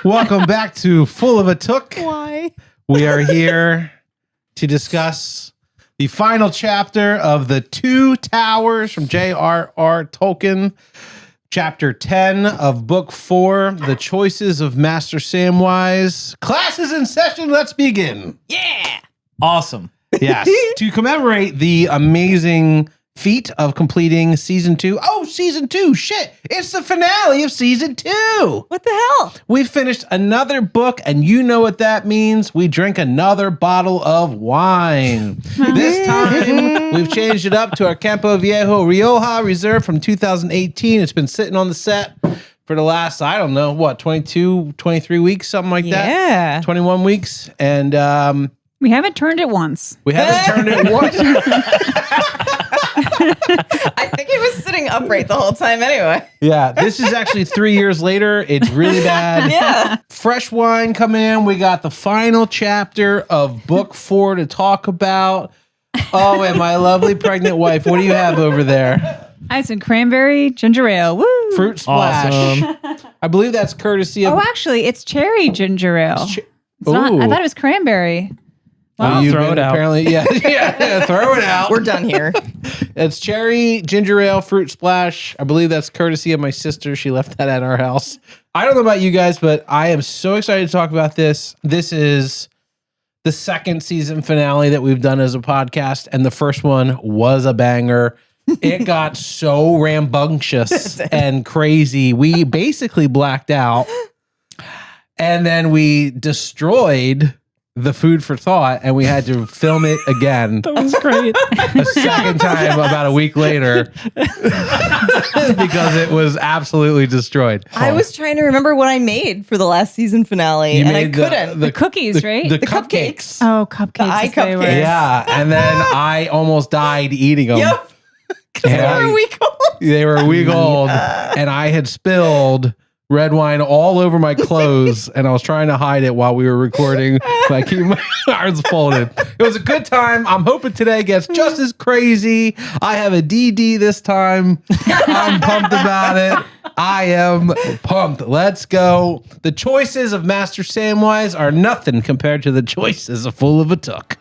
Welcome back to Full of a Took. Why? We are here to discuss the final chapter of The Two Towers from J.R.R. Tolkien. Chapter 10 of Book 4, The Choices of Master Samwise. Class is in session. Let's begin. Yeah. Awesome. Yes. To commemorate the amazing feat of completing season 2. Oh, season 2. Shit. It's the finale of season 2. What the hell? We finished another book, and you know what that means. We drink another bottle of wine. This time, we've changed it up to our Campo Viejo Rioja Reserve from 2018. It's been sitting on the set for the last, I don't know, what, 22, 23 weeks, something like that? Yeah. 21 weeks. And we haven't turned it once. we haven't turned it once. I think it was sitting upright the whole time anyway. Yeah, this is actually 3 years later. It's really bad. Yeah. Fresh Wine coming in. We got the final chapter of book 4 to talk about. Oh, and my lovely pregnant wife. What do you have over there? I had some cranberry ginger ale. Woo! Fruit splash. Awesome. I believe that's courtesy of. Oh, actually, it's cherry ginger ale. It's not, I Ooh. thought it was cranberry. Oh, you've throw been it out. apparently, yeah, throw it out. We're done here. It's cherry, ginger ale, fruit splash. I believe that's courtesy of my sister. She left that at our house. I don't know about you guys, but I am so excited to talk about this. This is the second season finale that we've done as a podcast, and the first one was a banger. It got so rambunctious and crazy. We basically blacked out, and then we destroyed the food for thought, and we had to film it again. That was great. A second time about a week later because it was absolutely destroyed. I was trying to remember what I made for the last season finale, You and I made couldn't. The cookies, right? The The cupcakes. Oh, cupcakes. The eye as they were. cupcakes. Yeah, and then I almost died eating them. Yep. And They were a week old. They were a week old, and I had spilled red wine all over my clothes, and I was trying to hide it while we were recording. But I keep my arms folded. It was a good time. I'm hoping today gets just as crazy. I have a DD this time. I'm pumped about it. I am pumped. Let's go. The choices of Master Samwise are nothing compared to the choices of Full of a Took.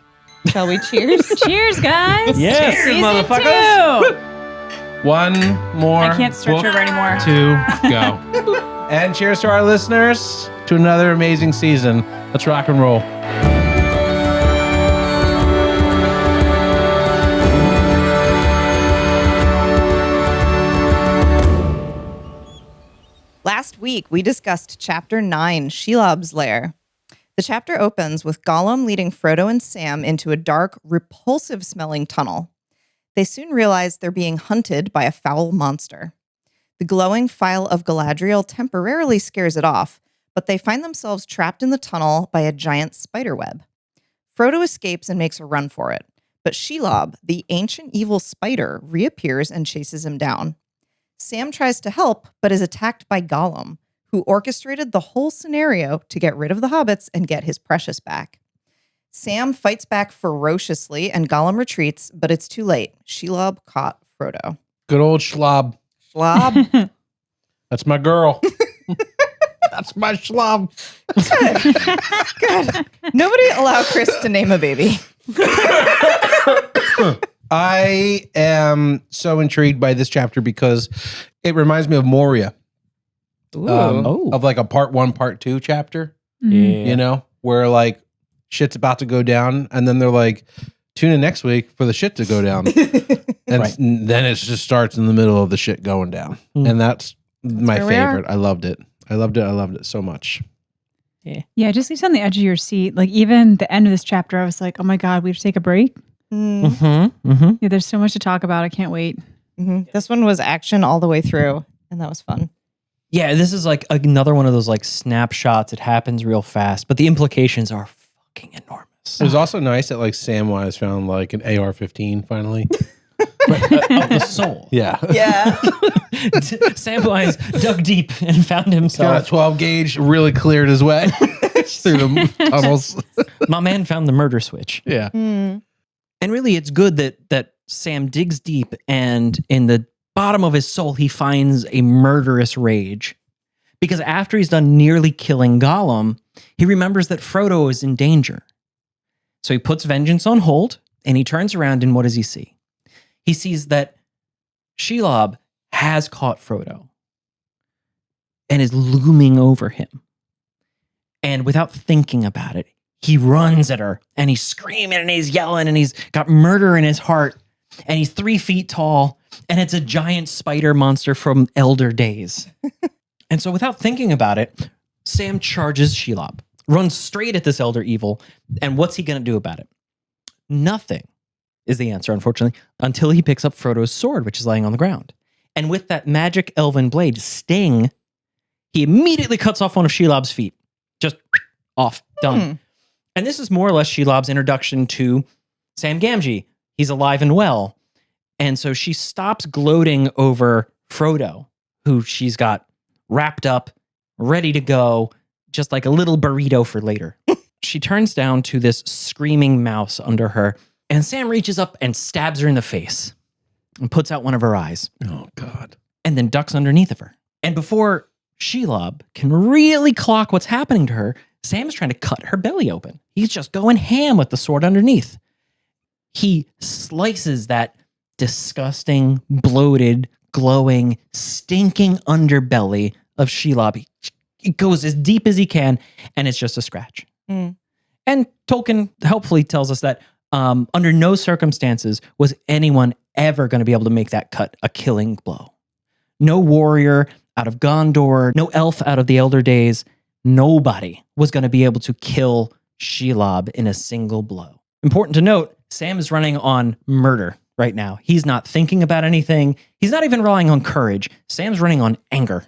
Shall we cheers? Cheers, guys. Yes, Season motherfuckers. 2. One more. I can't stretch book over anymore. to go. And cheers to our listeners to another amazing season. Let's rock and roll. Last week, we discussed Chapter 9, Shelob's Lair. The chapter opens with Gollum leading Frodo and Sam into a dark, repulsive-smelling tunnel. They soon realize they're being hunted by a foul monster. The glowing phial of Galadriel temporarily scares it off, but they find themselves trapped in the tunnel by a giant spider web. Frodo escapes and makes a run for it, but Shelob, the ancient evil spider, reappears and chases him down. Sam tries to help, but is attacked by Gollum, who orchestrated the whole scenario to get rid of the hobbits and get his precious back. Sam fights back ferociously, and Gollum retreats, but it's too late. Shelob caught Frodo. Good old Shelob. Shelob. That's my girl. That's my Shelob. Good. Nobody allow Chris to name a baby. I am so intrigued by this chapter because it reminds me of Moria. Of like a part 1, part 2 chapter, you know, where like shit's about to go down, and then they're like, tune in next week for the shit to go down. And then it just starts in the middle of the shit going down. And that's my favorite. I loved it. I loved it so much. Yeah, it just leaves you on the edge of your seat. Like even the end of this chapter, I was like, oh my God, we have to take a break. Yeah, there's so much to talk about. I can't wait. This one was action all the way through, and that was fun. Yeah, this is like another one of those like snapshots. It happens real fast, but the implications are fucking enormous. It was also nice that like Samwise found like an AR-15 finally. Of the soul. Yeah. Yeah. Samwise dug deep and found Got a himself. 12 gauge, really cleared his way through the tunnels. My man found the murder switch. Yeah. And really, it's good that Sam digs deep, and in the bottom of his soul, he finds a murderous rage. Because after he's done nearly killing Gollum, he remembers that Frodo is in danger. So he puts vengeance on hold, and he turns around, and what does he see? He sees that Shelob has caught Frodo and is looming over him. And without thinking about it, he runs at her, and he's screaming, and he's yelling, and he's got murder in his heart, and he's 3 feet tall, and it's a giant spider monster from Elder Days. And so without thinking about it, Sam charges Shelob, runs straight at this elder evil, and what's he going to do about it? Nothing is the answer, unfortunately, until he picks up Frodo's sword, which is laying on the ground. And with that magic elven blade, Sting, he immediately cuts off one of Shelob's feet. Just off, done. And this is more or less Shelob's introduction to Sam Gamgee. He's alive and well. And so she stops gloating over Frodo, who she's got wrapped up, ready to go, just like a little burrito for later. She turns down to this screaming mouse under her, and Sam reaches up and stabs her in the face and puts out one of her eyes. Oh, God. And then ducks underneath of her. And before Shelob can really clock what's happening to her, Sam's trying to cut her belly open. He's just going ham with the sword underneath. He slices that disgusting, bloated, glowing, stinking underbelly of Shelob. He goes as deep as he can, and it's just a scratch. And Tolkien helpfully tells us that under no circumstances was anyone ever going to be able to make that cut a killing blow. No warrior out of Gondor, no elf out of the Elder Days, nobody was going to be able to kill Shelob in a single blow. Important to note, Sam is running on murder right now. He's not thinking about anything. He's not even relying on courage. Sam's running on anger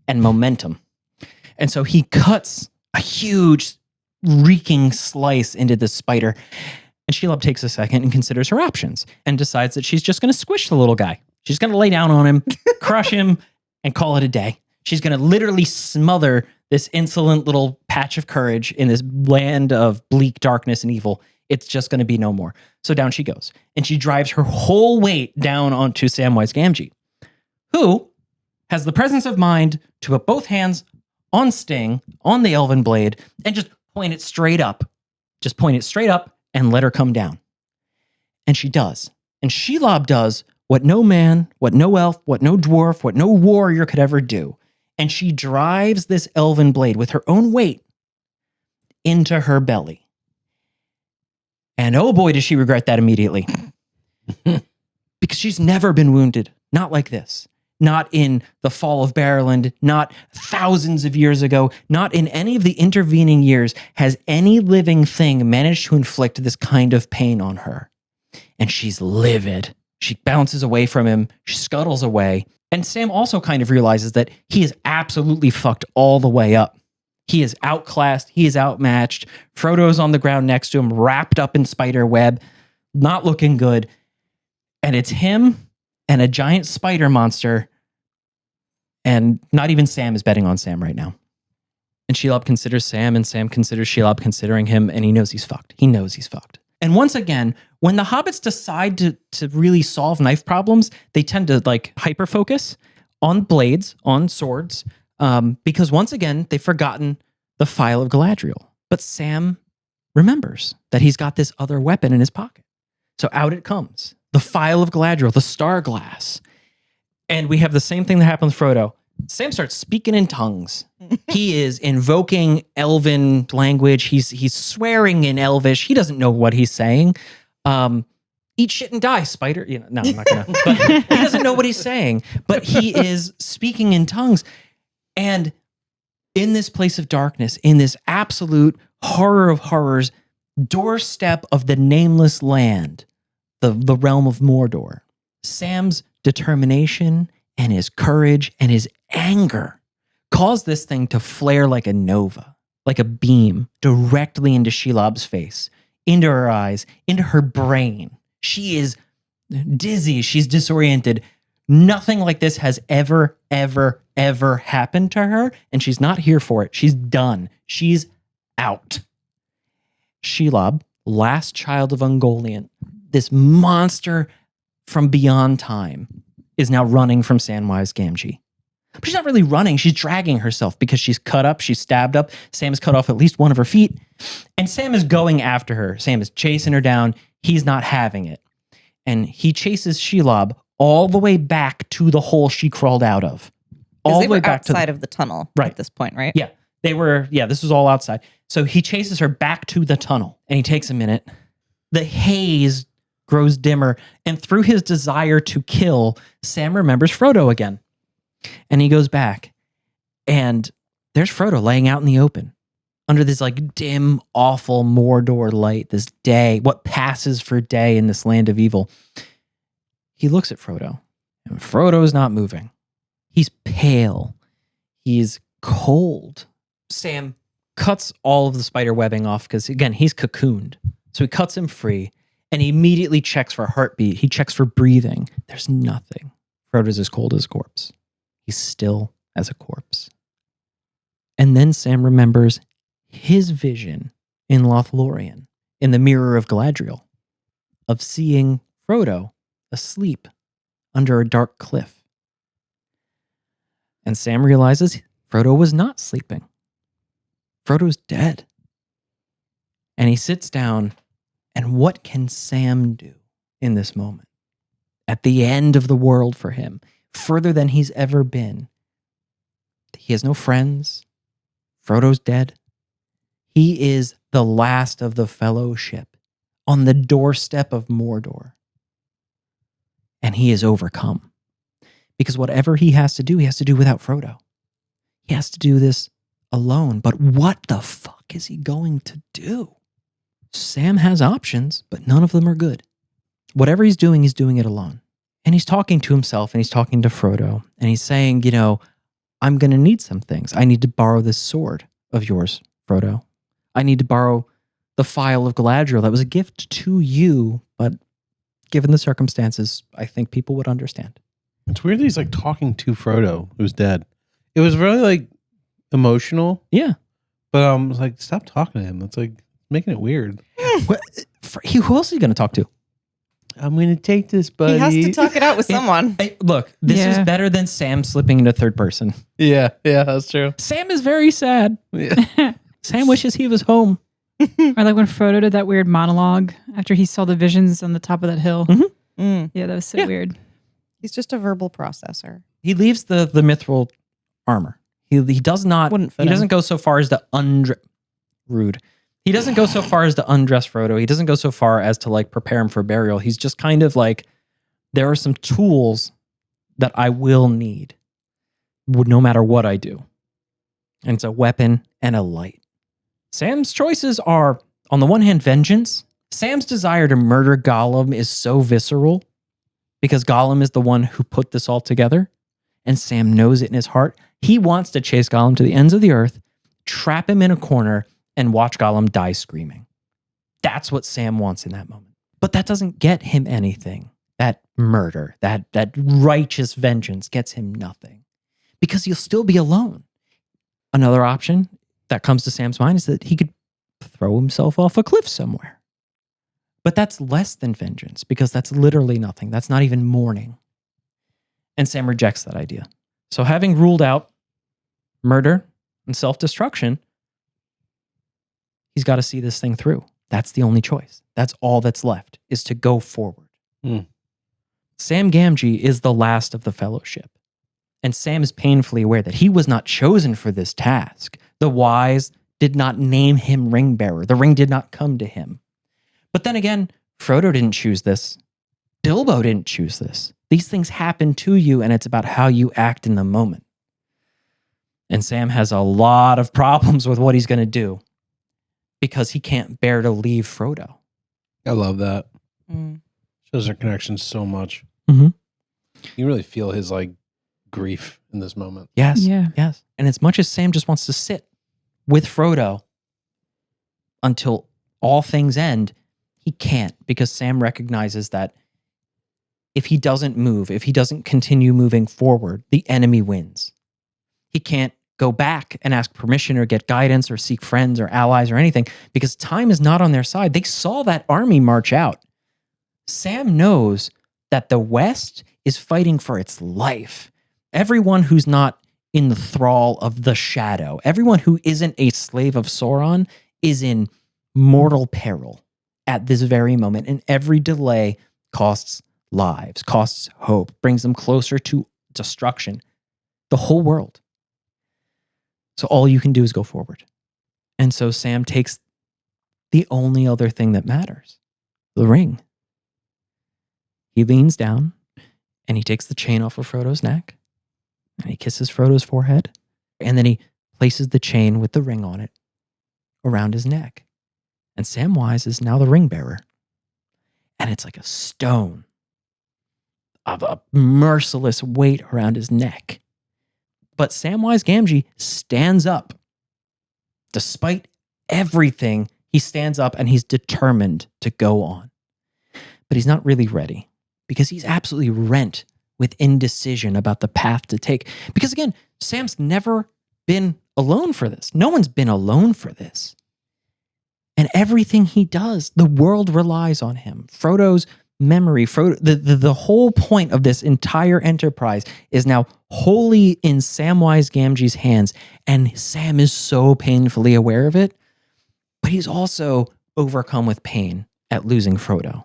and momentum. And so he cuts a huge, reeking slice into this spider. And Shelob takes a second and considers her options and decides that she's just going to squish the little guy. She's going to lay down on him, crush him, and call it a day. She's going to literally smother this insolent little patch of courage in this land of bleak darkness and evil. It's just going to be no more. So down she goes. And she drives her whole weight down onto Samwise Gamgee, who has the presence of mind to put both hands on Sting, on the elven blade, and just point it straight up. Just point it straight up and let her come down. And she does. And Shelob does what no man, what no elf, what no dwarf, what no warrior could ever do. And she drives this elven blade with her own weight into her belly. And oh boy, does she regret that immediately. Because she's never been wounded. Not like this. Not in the fall of Barrowland, not thousands of years ago, not in any of the intervening years has any living thing managed to inflict this kind of pain on her. And she's livid. She bounces away from him. She scuttles away. And Sam also kind of realizes that he is absolutely fucked all the way up. He is outclassed. He is outmatched. Frodo's on the ground next to him, wrapped up in spider web, not looking good. And it's him and a giant spider monster. And not even Sam is betting on Sam right now. And Shelob considers Sam, and Sam considers Shelob considering him, and he knows he's fucked. He knows he's fucked. And once again, when the hobbits decide to really solve knife problems, they tend to like hyper focus on blades, on swords, because once again, they've forgotten the Phial of Galadriel. But Sam remembers that he's got this other weapon in his pocket. So out it comes. The Phial of Galadriel, the star glass. And we have the same thing that happened with Frodo. Sam starts speaking in tongues. He is invoking elven language. He's swearing in elvish. He doesn't know what he's saying. Eat shit and die, spider. You know, no, I'm not gonna. But he doesn't know what he's saying. But he is speaking in tongues. And in this place of darkness, in this absolute horror of horrors, doorstep of the nameless land, the realm of Mordor, Sam's determination and his courage and his anger caused this thing to flare like a nova, like a beam directly into Shelob's face, into her eyes, into her brain. She is dizzy. She's disoriented. Nothing like this has ever happened to her, and she's not here for it. She's done. She's out. Shelob, last child of Ungoliant, this monster from beyond time, is now running from Samwise Gamgee. But she's not really running. She's dragging herself because she's cut up. She's stabbed up. Sam has cut off at least one of her feet. And Sam is going after her. Sam is chasing her down. He's not having it. And he chases Shelob all the way back to the hole she crawled out of. All the way back outside of the tunnel Right. at this point, right? Yeah. This was all outside. So he chases her back to the tunnel and he takes a minute. The haze grows dimmer, and through his desire to kill, Sam remembers Frodo again. And he goes back, and there's Frodo laying out in the open under this like dim, awful Mordor light, this day, what passes for day in this land of evil. He looks at Frodo, and Frodo's not moving. He's pale. He's cold. Sam cuts all of the spider webbing off because, again, he's cocooned. So he cuts him free, and he immediately checks for heartbeat. He checks for breathing. There's nothing. Frodo's as cold as a corpse. He's still as a corpse. And then Sam remembers his vision in Lothlorien, in the Mirror of Galadriel, of seeing Frodo asleep under a dark cliff. And Sam realizes Frodo was not sleeping. Frodo's dead. And he sits down, and what can Sam do in this moment? At the end of the world for him, further than he's ever been. He has no friends. Frodo's dead. He is the last of the fellowship on the doorstep of Mordor. And he is overcome. Because whatever he has to do without Frodo. He has to do this alone. But what the fuck is he going to do? Sam has options, but none of them are good. Whatever he's doing it alone. And he's talking to himself and he's talking to Frodo. And he's saying, I'm going to need some things. I need to borrow this sword of yours, Frodo. I need to borrow the Phial of Galadriel. That was a gift to you, but given the circumstances, I think people would understand. It's weird that he's like talking to Frodo, who's dead. It was really like emotional. Yeah. But I was like, stop talking to him. It's like making it weird. Who else are you going to talk to? I'm going to take this, buddy. He has to talk it out with someone. Look, this is better than Sam slipping into third person. Yeah, that's true. Sam is very sad. Yeah. Sam wishes he was home. Or like when Frodo did that weird monologue after he saw the visions on the top of that hill. Mm-hmm. Mm. Yeah, that was so weird. He's just a verbal processor. He leaves the mithril armor. He does not. He doesn't go so far as to rude. He doesn't go so far as to undress Frodo. He doesn't go so far as to like prepare him for burial. He's just kind of like, there are some tools that I will need no matter what I do. And it's a weapon and a light. Sam's choices are, on the one hand, vengeance. Sam's desire to murder Gollum is so visceral because Gollum is the one who put this all together. And Sam knows it in his heart. He wants to chase Gollum to the ends of the earth, trap him in a corner, and watch Gollum die screaming. That's what Sam wants in that moment. But that doesn't get him anything. That murder, that righteous vengeance gets him nothing. Because he'll still be alone. Another option that comes to Sam's mind is that he could throw himself off a cliff somewhere. But that's less than vengeance because that's literally nothing. That's not even mourning. And Sam rejects that idea. So having ruled out murder and self-destruction, he's got to see this thing through. That's the only choice. That's all that's left, is to go forward. Sam Gamgee is the last of the fellowship. And Sam is painfully aware that he was not chosen for this task. The wise did not name him ring bearer. The ring did not come to him. But then again, Frodo didn't choose this. Bilbo didn't choose this. These things happen to you, and it's about how you act in the moment. And Sam has a lot of problems with what he's going to do because he can't bear to leave Frodo. I love that. Shows their connection so much. Mm-hmm. You really feel his like grief in this moment. Yes. Yeah. Yes. And as much as Sam just wants to sit with Frodo until all things end, he can't, because Sam recognizes that if he doesn't move, if he doesn't continue moving forward, the enemy wins. He can't go back and ask permission or get guidance or seek friends or allies or anything because time is not on their side. They saw that army march out. Sam knows that the West is fighting for its life. everyone who's not in the thrall of the shadow, everyone who isn't a slave of Sauron is in mortal peril at this very moment. And every delay costs lives, costs hope, brings them closer to destruction. The whole world. So all you can do is go forward. And so Sam takes the only other thing that matters, the ring. He leans down and he takes the chain off of Frodo's neck and he kisses Frodo's forehead. And then he places the chain with the ring on it around his neck. And Samwise is now the ring bearer. And it's like a stone of a merciless weight around his neck. But Samwise Gamgee stands up. Despite everything, he stands up and he's determined to go on. But he's not really ready because he's absolutely rent with indecision about the path to take. Because again, Sam's never been alone for this. No one's been alone for this. And everything he does, the world relies on him. Frodo's memory, the whole point of this entire enterprise is now wholly in Samwise Gamgee's hands. And Sam is so painfully aware of it. But he's also overcome with pain at losing Frodo.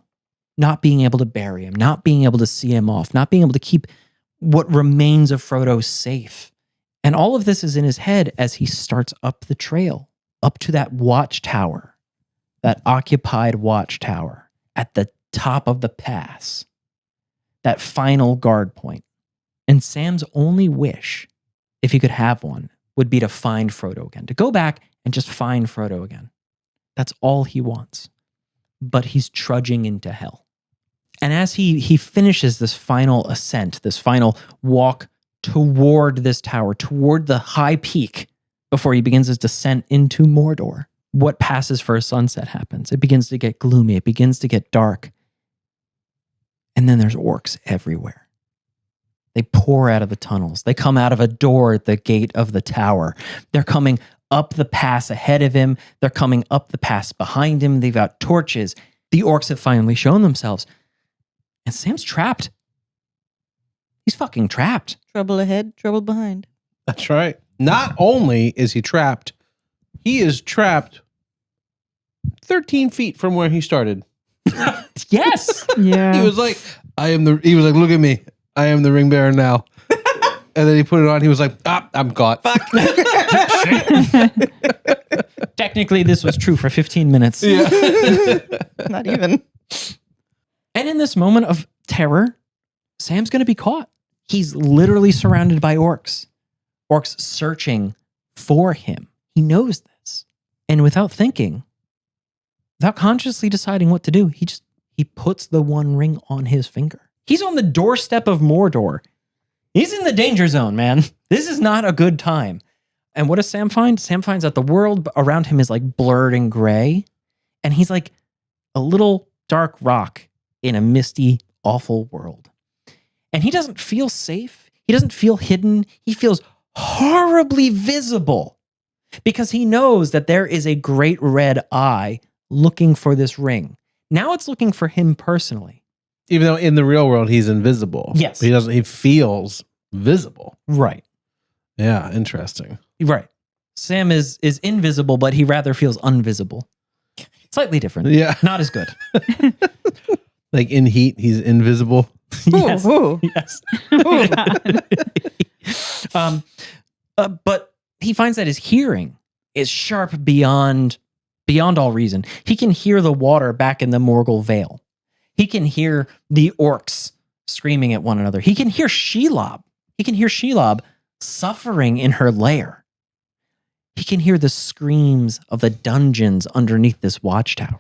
Not being able to bury him, not being able to see him off, not being able to keep what remains of Frodo safe. And all of this is in his head as he starts up the trail, up to that watchtower, that occupied watchtower at the top of the pass, that final guard point. And Sam's only wish, if he could have one, would be to find Frodo again, to go back and just find Frodo again. That's all he wants. But he's trudging into hell. And as he finishes this final ascent, this final walk toward this tower, toward the high peak, before he begins his descent into Mordor, what passes for a sunset happens. It begins to get gloomy. It begins to get dark. And then there's orcs everywhere. They pour out of the tunnels. They come out of a door at the gate of the tower. They're coming up the pass ahead of him. They're coming up the pass behind him. They've got torches. The orcs have finally shown themselves. And Sam's trapped. He's fucking trapped. Trouble ahead, trouble behind. That's right. Not only is he trapped, he is trapped 13 feet from where he started. Yes. Yeah. He was like, look at me. I am the ring bearer now. And then he put it on. He was like, I'm caught. Technically, this was true for 15 minutes. Yeah. Not even. And in this moment of terror, Sam's going to be caught. He's literally surrounded by orcs. Orcs searching for him. He knows this. And without thinking, without consciously deciding what to do, he puts the one ring on his finger. He's on the doorstep of Mordor. He's in the danger zone, man. This is not a good time. And what does Sam find? Sam finds that the world around him is like blurred and gray. And he's like a little dark rock in a misty, awful world. And he doesn't feel safe. He doesn't feel hidden. He feels horribly visible because he knows that there is a great red eye looking for this ring. Now it's looking for him personally. Even though in the real world he's invisible. Yes. He feels visible. Right. Yeah, interesting. Right. Sam is invisible, but he rather feels unvisible. Slightly different. Yeah. Not as good. Like in Heat, he's invisible. Yes. Ooh. Yes. But he finds that his hearing is sharp beyond all reason. He can hear the water back in the Morgul Vale. He can hear the orcs screaming at one another. He can hear Shelob. He can hear Shelob suffering in her lair. He can hear the screams of the dungeons underneath this watchtower.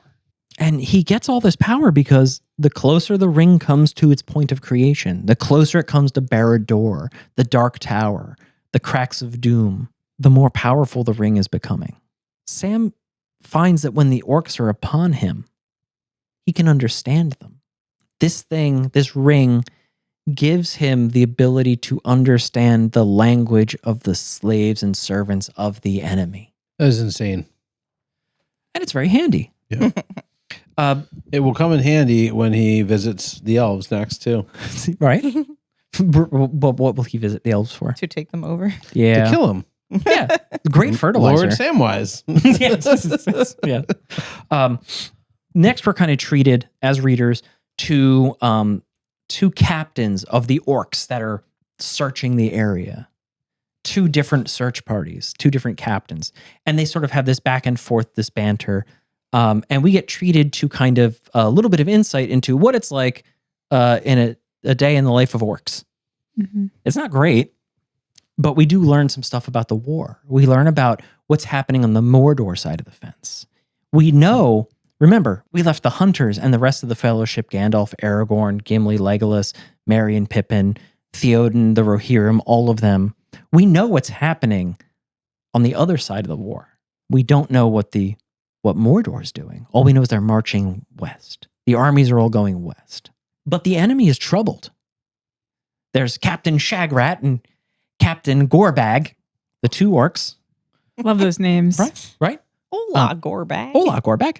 And he gets all this power because the closer the ring comes to its point of creation, the closer it comes to Barad-dûr, the Dark Tower, the cracks of doom, the more powerful the ring is becoming. Sam finds that when the orcs are upon him, he can understand them. This ring, gives him the ability to understand the language of the slaves and servants of the enemy. That is insane. And it's very handy. Yeah. It will come in handy when he visits the elves next too. Right? What will he visit the elves for? To take them over. Yeah. To kill him. Yeah. Great fertilizer. Lord Samwise. Yes. Yeah. Next, we're kind of treated as readers to two captains of the orcs that are searching the area. Two different search parties, two different captains. And they sort of have this back and forth, this banter. And we get treated to kind of a little bit of insight into what it's like in a day in the life of orcs. Mm-hmm. It's not great, but we do learn some stuff about the war. We learn about what's happening on the Mordor side of the fence. We know, remember, we left the hunters and the rest of the fellowship, Gandalf, Aragorn, Gimli, Legolas, Merry and Pippin, Theoden, the Rohirrim, all of them. We know what's happening on the other side of the war. We don't know what Mordor's doing. All we know is they're marching west. The armies are all going west. But the enemy is troubled. There's Captain Shagrat and Captain Gorbag, the two orcs. Love those names. Right? Hola, Gorbag. Hola, Gorbag.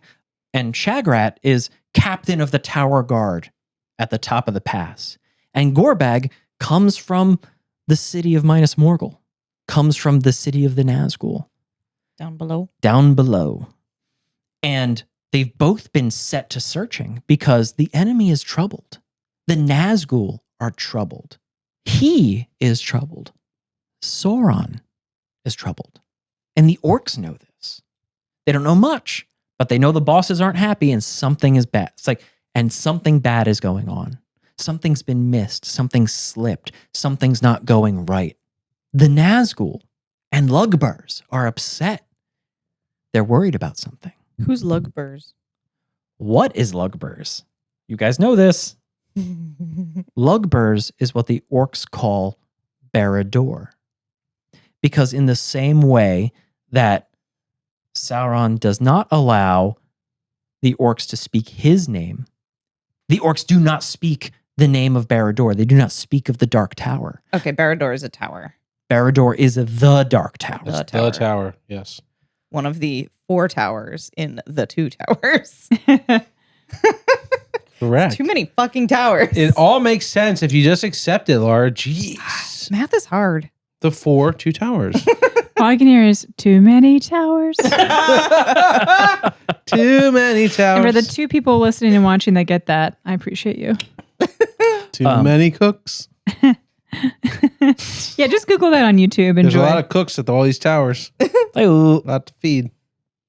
And Shagrat is captain of the Tower Guard at the top of the pass. And Gorbag comes from the city of Minas Morgul, comes from the city of the Nazgul. Down below. Down below. And they've both been set to searching because the enemy is troubled. The Nazgul are troubled. He is troubled. Sauron is troubled. And the orcs know this. They don't know much, but they know the bosses aren't happy and something is bad. It's like, and something bad is going on. Something's been missed. Something's slipped. Something's not going right. The Nazgul and Lugburs are upset. They're worried about something. Who's Lugburs? What is Lugburs? You guys know this. Lugburs is what the orcs call Barad-dûr. Because in the same way that Sauron does not allow the orcs to speak his name, the orcs do not speak the name of Barad-dûr. They do not speak of the Dark Tower. Okay, Barad-dûr is a tower. Barad-dûr is the Dark Tower. The tower, yes. One of the 4 towers in the 2 towers. Correct. Too many fucking towers. It all makes sense if you just accept it, Laura. Jeez. Math is hard. The 2 towers. All I can hear is too many towers. Too many towers. And for the 2 people listening and watching that get that, I appreciate you. Too many cooks. Yeah, just Google that on YouTube. There's Enjoy. a lot of cooks at all these towers. Oh. A lot to feed.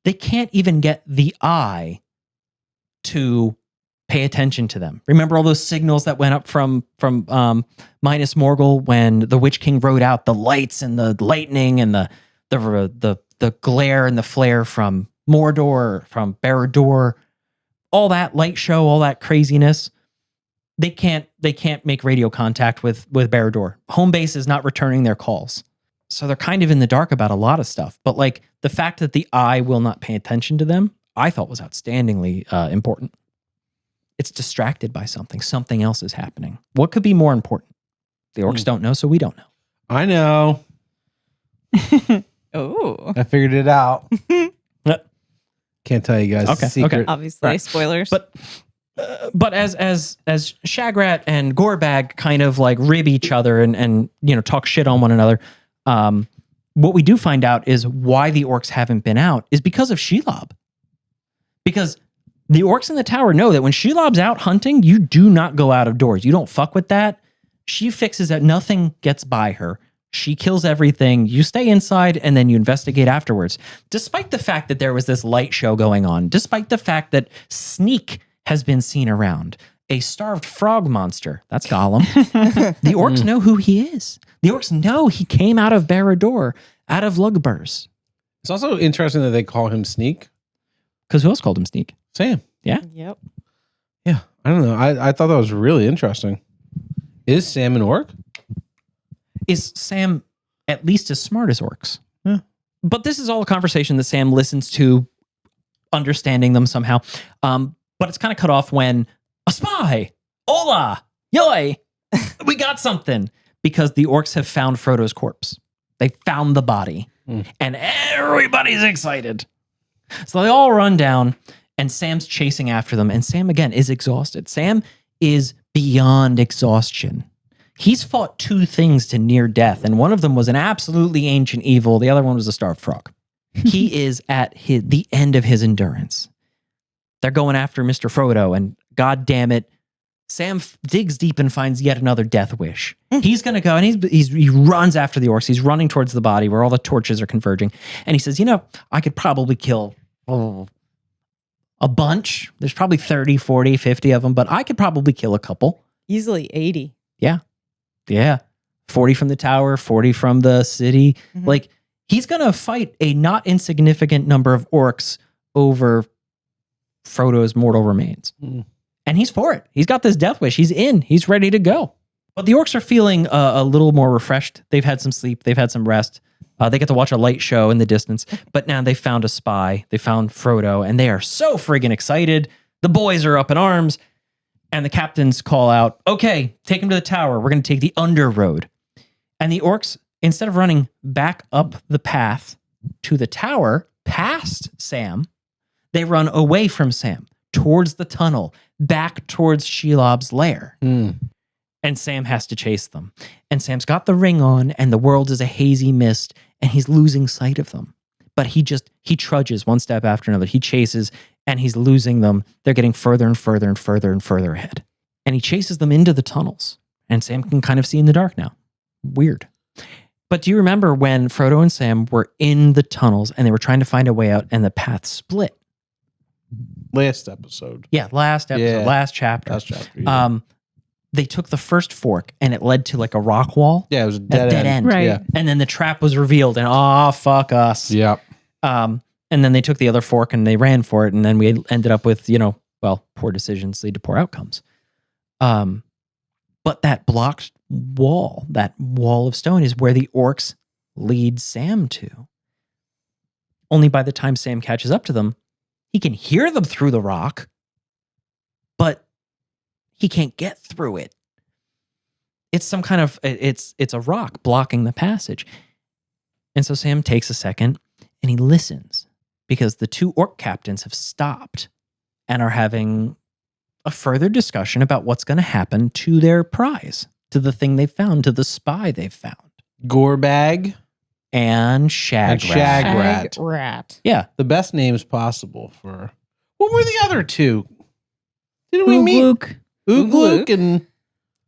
They can't even get the eye to pay attention to them. Remember all those signals that went up from Minas Morgul when the Witch King rode out, the lights and the lightning and the glare and the flare from Mordor, from Barad-dûr, all that light show, all that craziness. They can't make radio contact with Barad-dûr. Home base is not returning their calls. So they're kind of in the dark about a lot of stuff. But like the fact that the eye will not pay attention to them, I thought was outstandingly important. It's distracted by something. Something else is happening. What could be more important? The orcs don't know, so we don't know. I know. Oh. I figured it out. Can't tell you guys the secret. Okay. Obviously, Right. spoilers. But as Shagrat and Gorbag kind of like rib each other and talk shit on one another, what we do find out is why the orcs haven't been out is because of Shelob. Because the orcs in the tower know that when Shelob's out hunting, you do not go out of doors. You don't fuck with that. She fixes that nothing gets by her. She kills everything. You stay inside and then you investigate afterwards. Despite the fact that there was this light show going on, despite the fact that Sneak has been seen around, a starved frog monster, that's Gollum. The orcs know who he is. The orcs know he came out of Barad-dûr, out of Lugburs. It's also interesting that they call him Sneak. Because who else called him Sneak? Sam. Yeah? Yep. Yeah. I don't know. I thought that was really interesting. Is Sam an orc? Is Sam at least as smart as orcs? Yeah. But this is all a conversation that Sam listens to, understanding them somehow. But it's kind of cut off when a spy, hola, yoy, we got something. Because the orcs have found Frodo's corpse. They found the body. And everybody's excited. So they all run down and Sam's chasing after them. And Sam, again, is exhausted. Sam is beyond exhaustion. He's fought 2 things to near death, and one of them was an absolutely ancient evil. The other one was a starved frog. He is at the end of his endurance. They're going after Mr. Frodo, and God damn it, Sam digs deep and finds yet another death wish. He's going to go, and he runs after the orcs. He's running towards the body where all the torches are converging. And he says, I could probably kill a bunch. There's probably 30, 40, 50 of them, but I could probably kill a couple. Easily 80. Yeah. 40 from the tower, 40 from the city. Mhm. Like, he's going to fight a not insignificant number of orcs over Frodo's mortal remains. Mm. And he's for it. He's got this death wish. He's in. He's ready to go. But the orcs are feeling a little more refreshed. They've had some sleep. They've had some rest. They get to watch a light show in the distance. But now they found a spy. They found Frodo, and they are so friggin' excited. The boys are up in arms. And the captains call out, okay, take him to the tower. We're going to take the under road. And the orcs, instead of running back up the path to the tower, past Sam, they run away from Sam, towards the tunnel, back towards Shelob's lair. Mm. And Sam has to chase them. And Sam's got the ring on, and the world is a hazy mist, and he's losing sight of them. But he trudges one step after another. He chases, and he's losing them. They're getting further and further and further and further ahead. And he chases them into the tunnels. And Sam can kind of see in the dark now. Weird. But do you remember when Frodo and Sam were in the tunnels and they were trying to find a way out and the path split? Last episode. Yeah, last episode, Yeah. last chapter. Last chapter. Yeah. They took the first fork and it led to like a rock wall. Yeah, it was a A dead, dead end. Right. Yeah. And then the trap was revealed and fuck us. Yeah. And then they took the other fork and they ran for it. And then we ended up with, poor decisions lead to poor outcomes. But that blocked wall, that wall of stone is where the orcs lead Sam to. Only by the time Sam catches up to them, he can hear them through the rock, but he can't get through it. It's some kind of, it's a rock blocking the passage. And so Sam takes a second and he listens because the 2 orc captains have stopped and are having a further discussion about what's going to happen to their prize, to the thing they found, to the spy they've found. Gorebag And Shagrat. Shagrat. Rat. Yeah. The best names possible for. What were the other 2? Didn't we meet Luke. Ugluk and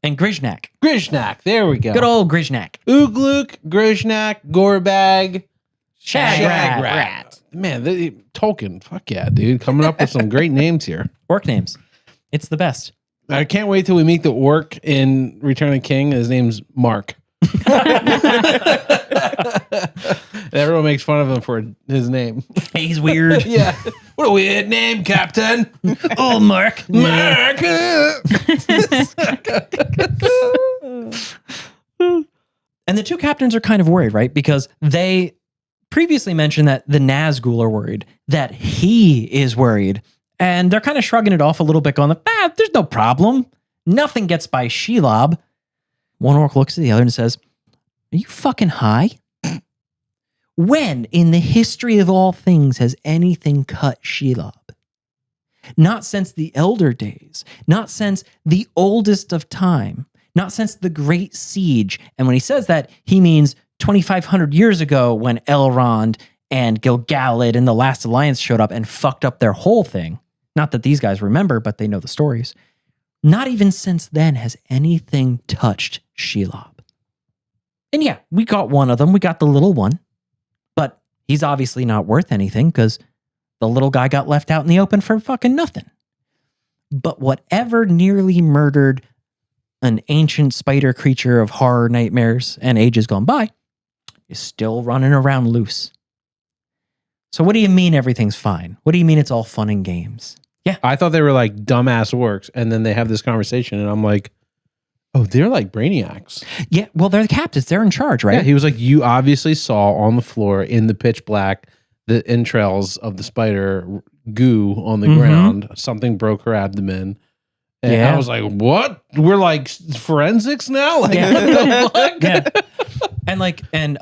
And Grizhnak. Grishnak? There we go. Good old Grizhnak. Ugluk, Grishnak, Gorebag, Shagrat. Man, Tolkien. Fuck yeah, dude. Coming up with some great names here. Orc names. It's the best. I can't wait till we meet the orc in Return of the King. His name's Mark. Everyone makes fun of him for his name. Hey, he's weird. Yeah. What a weird name, Captain. Oh, Mark. Mark. And the 2 captains are kind of worried, right? Because they previously mentioned that the Nazgul are worried, that he is worried. And they're kind of shrugging it off a little bit, going, there's no problem. Nothing gets by Shelob. One orc looks at the other and says, are you fucking high? When in the history of all things has anything cut Shelob? Not since the elder days, not since the oldest of time, not since the great siege. And when he says that, he means 2,500 years ago when Elrond and Gil-galad and the Last Alliance showed up and fucked up their whole thing. Not that these guys remember, but they know the stories. Not even since then has anything touched Shelob. And yeah, we got one of them. We got the little one. But he's obviously not worth anything because the little guy got left out in the open for fucking nothing. But whatever nearly murdered an ancient spider creature of horror nightmares and ages gone by is still running around loose. So what do you mean everything's fine? What do you mean it's all fun and games? Yeah. I thought they were like dumbass orcs, and then they have this conversation, and I'm like, oh, they're like brainiacs. Yeah, well, they're the captains. They're in charge, right? Yeah, he was like, you obviously saw on the floor in the pitch black the entrails of the spider goo on the ground. Something broke her abdomen. And Yeah. I was like, what? We're like forensics now? Like, Yeah. what the fuck? Yeah. And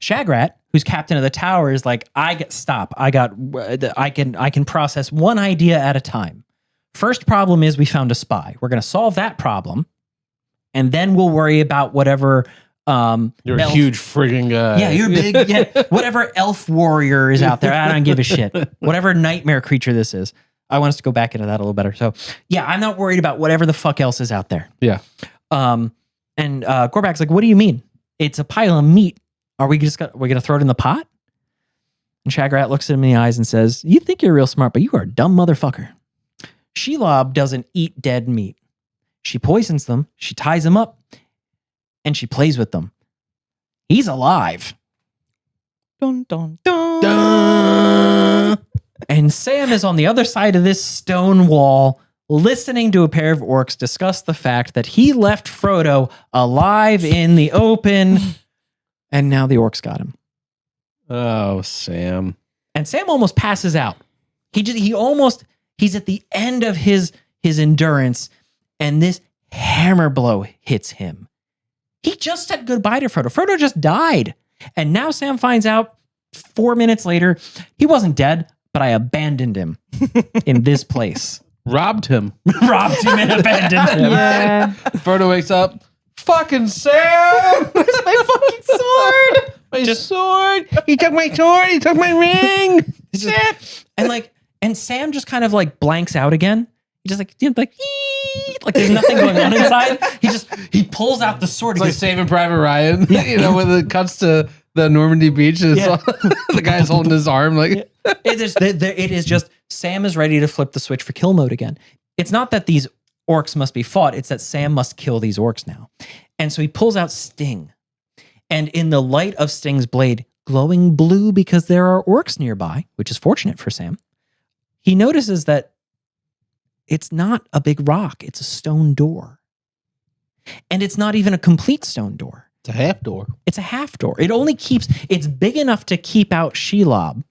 Shagrat, who's captain of the tower, is like, I can process one idea at a time. First problem is we found a spy. We're going to solve that problem. and then we'll worry about whatever You're a huge friggin' guy. Yeah, you're big. Yeah, whatever elf warrior is out there, I don't give a shit. Whatever nightmare creature this is, I want us to go back into that a little better. So, yeah, I'm not worried about whatever the fuck else is out there. Yeah. And Gorbak's like, "What do you mean? It's a pile of meat. Are we gonna throw it in the pot?" And Shagrat looks at him in the eyes and says, "You think you're real smart, but you are a dumb motherfucker. Shelob doesn't eat dead meat. She poisons them. She ties them up." And she plays with them. He's alive. Dun, dun, dun. Dun. And Sam is on the other side of this stone wall, listening to a pair of orcs discuss the fact that he left Frodo alive in the open, and now the orcs got him. Oh, Sam. And Sam almost passes out. He's at the end of his endurance, and this hammer blow hits him. He just said goodbye to Frodo. Frodo just died. And now Sam finds out 4 minutes later, he wasn't dead, but I abandoned him in this place. Robbed him. Robbed him and abandoned him. Yeah. Frodo wakes up. Fucking Sam! Where's my fucking sword? My sword! He took my sword! He took my ring! Shit! And Sam just kind of like blanks out again. He just like there's nothing going on inside. He pulls out the sword. It's like Saving Private Ryan, when it cuts to the Normandy beach, and the guy's holding his arm. Like it is just Sam is ready to flip the switch for kill mode again. It's not that these orcs must be fought; it's that Sam must kill these orcs now. And so he pulls out Sting, and in the light of Sting's blade, glowing blue because there are orcs nearby, which is fortunate for Sam, he notices that it's not a big rock. It's a stone door. And it's not even a complete stone door. it's a half door. It's a half door. It's big enough to keep out Shelob.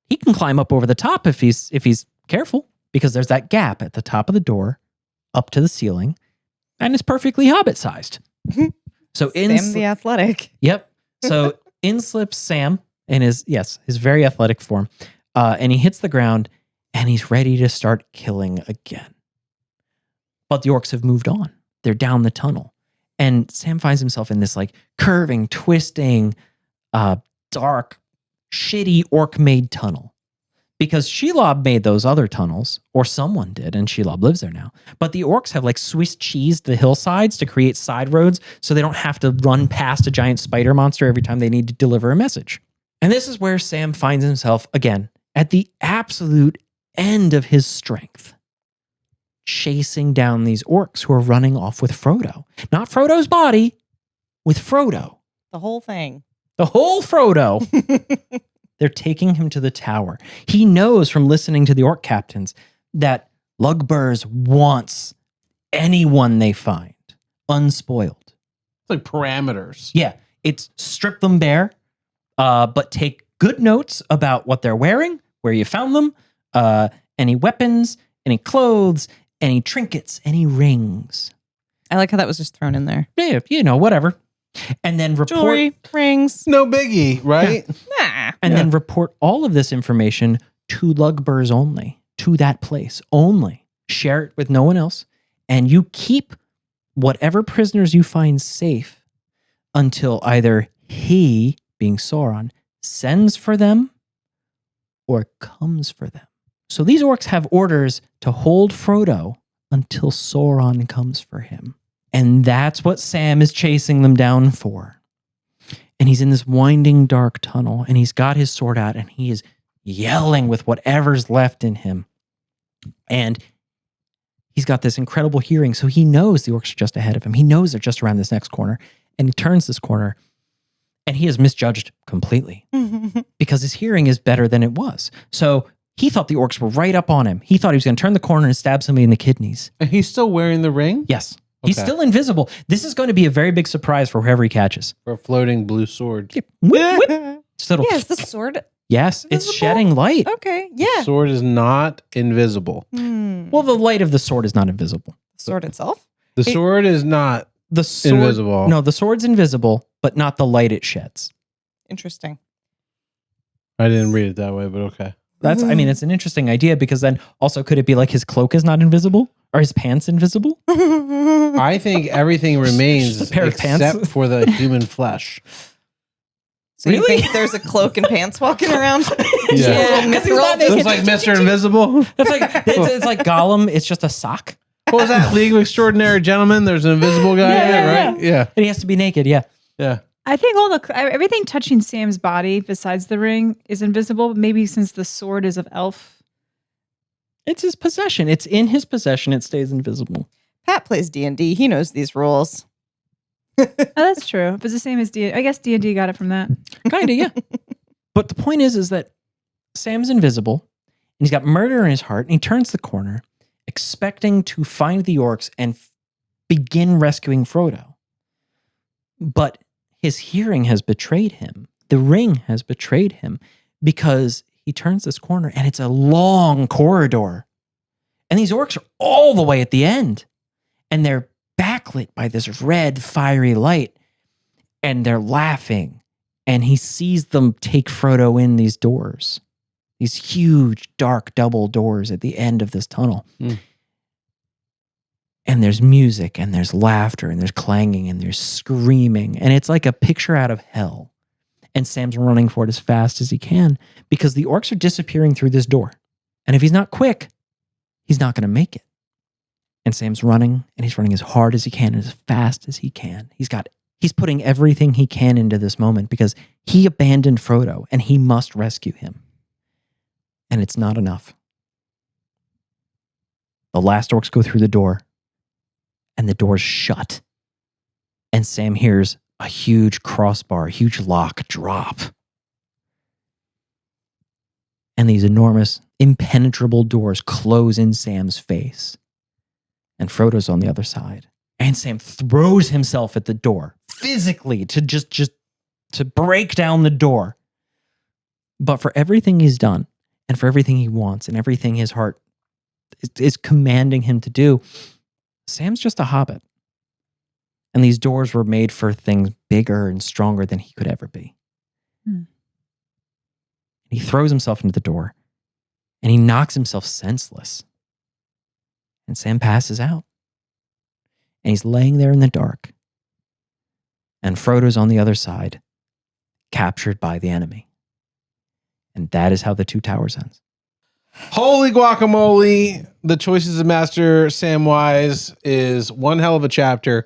He can climb up over the top if he's careful, because there's that gap at the top of the door up to the ceiling, and it's perfectly hobbit-sized. So Sam the athletic. Yep. So in slips Sam in his very athletic form, and he hits the ground, and he's ready to start killing again. But the orcs have moved on. They're down the tunnel. And Sam finds himself in this like curving, twisting, dark, shitty orc-made tunnel. Because Shelob made those other tunnels, or someone did, and Shelob lives there now. But the orcs have like Swiss cheesed the hillsides to create side roads so they don't have to run past a giant spider monster every time they need to deliver a message. And this is where Sam finds himself again at the absolute end of his strength, chasing down these orcs who are running off with Frodo. Not Frodo's body, with Frodo. The whole thing. The whole Frodo. They're taking him to the tower. He knows from listening to the orc captains that Lugburs wants anyone they find unspoiled. It's like parameters. Yeah, it's strip them bare, but take good notes about what they're wearing, where you found them, any weapons, any clothes, any trinkets, any rings. I like how that was just thrown in there. Yeah, whatever. And then report Jewelry, rings. No biggie, right? Nah. and then report all of this information to Lugburs only, to that place only. Share it with no one else, and you keep whatever prisoners you find safe until either he, being Sauron, sends for them or comes for them. So these orcs have orders to hold Frodo until Sauron comes for him. And that's what Sam is chasing them down for. And he's in this winding dark tunnel, and he's got his sword out, and he is yelling with whatever's left in him. And he's got this incredible hearing, so he knows the orcs are just ahead of him. He knows they're just around this next corner, and he turns this corner, and he is misjudged completely because his hearing is better than it was. So he thought the orcs were right up on him. He thought he was going to turn the corner and stab somebody in the kidneys. And he's still wearing the ring? Yes. He's Okay. still invisible. This is going to be a very big surprise for whoever he catches. For a floating blue sword. Whip, whip. Just a little- Yeah, is the sword Yes, it's visible? shedding light. okay? Yeah. Sword is not invisible. Well, the light of the sword is not invisible. Sword itself. The sword is not The sword, invisible. No, the sword's invisible, but not the light it sheds. Interesting. I didn't read it that way, but okay. That's, I mean, it's an interesting idea because then also could it be like his cloak is not invisible? Are his pants invisible? I think everything remains Just a pair of pants. except for the human flesh. So you Really? think there's a cloak and pants walking around? Yeah. Because he's not naked. It's like Mr. Invisible. It's like Gollum. It's just a sock. What was that? League of Extraordinary Gentlemen? There's an invisible guy in it, right? Yeah. And he has to be naked. Yeah. Yeah. I think everything touching Sam's body besides the ring is invisible. Maybe since the sword is of elf. It's his possession. It's in his possession. It stays invisible. Pat plays D&D. He knows these rules. Oh, that's true. If it's the same as D, I guess D&D got it from that. Kind of, yeah. But the point is that Sam's invisible and he's got murder in his heart and he turns the corner expecting to find the orcs and begin rescuing Frodo. But his hearing has betrayed him. The ring has betrayed him because he turns this corner and it's a long corridor. And these orcs are all the way at the end. And they're backlit by this red, fiery light. And they're laughing. And he sees them take Frodo in these doors. These huge, dark, double doors at the end of this tunnel. Mm. And there's music, and there's laughter, and there's clanging, and there's screaming. And it's like a picture out of hell. And Sam's running for it as fast as he can because the orcs are disappearing through this door. And if he's not quick, he's not going to make it. And Sam's running, and he's running as hard as he can, and as fast as he can. He's putting everything he can into this moment because he abandoned Frodo, and he must rescue him. And it's not enough. The last orcs go through the door, and the door's shut. And Sam hears a huge crossbar, huge lock drop. And these enormous, impenetrable doors close in Sam's face. And Frodo's on the other side. And Sam throws himself at the door, physically, to just to break down the door. But for everything he's done, and for everything he wants, and everything his heart is commanding him to do, Sam's just a hobbit. And these doors were made for things bigger and stronger than he could ever be. He throws himself into the door, and he knocks himself senseless. And Sam passes out. And he's laying there in the dark. And Frodo's on the other side, captured by the enemy. And that is how the Two Towers ends. Holy guacamole. The Choices of Master Samwise is one hell of a chapter.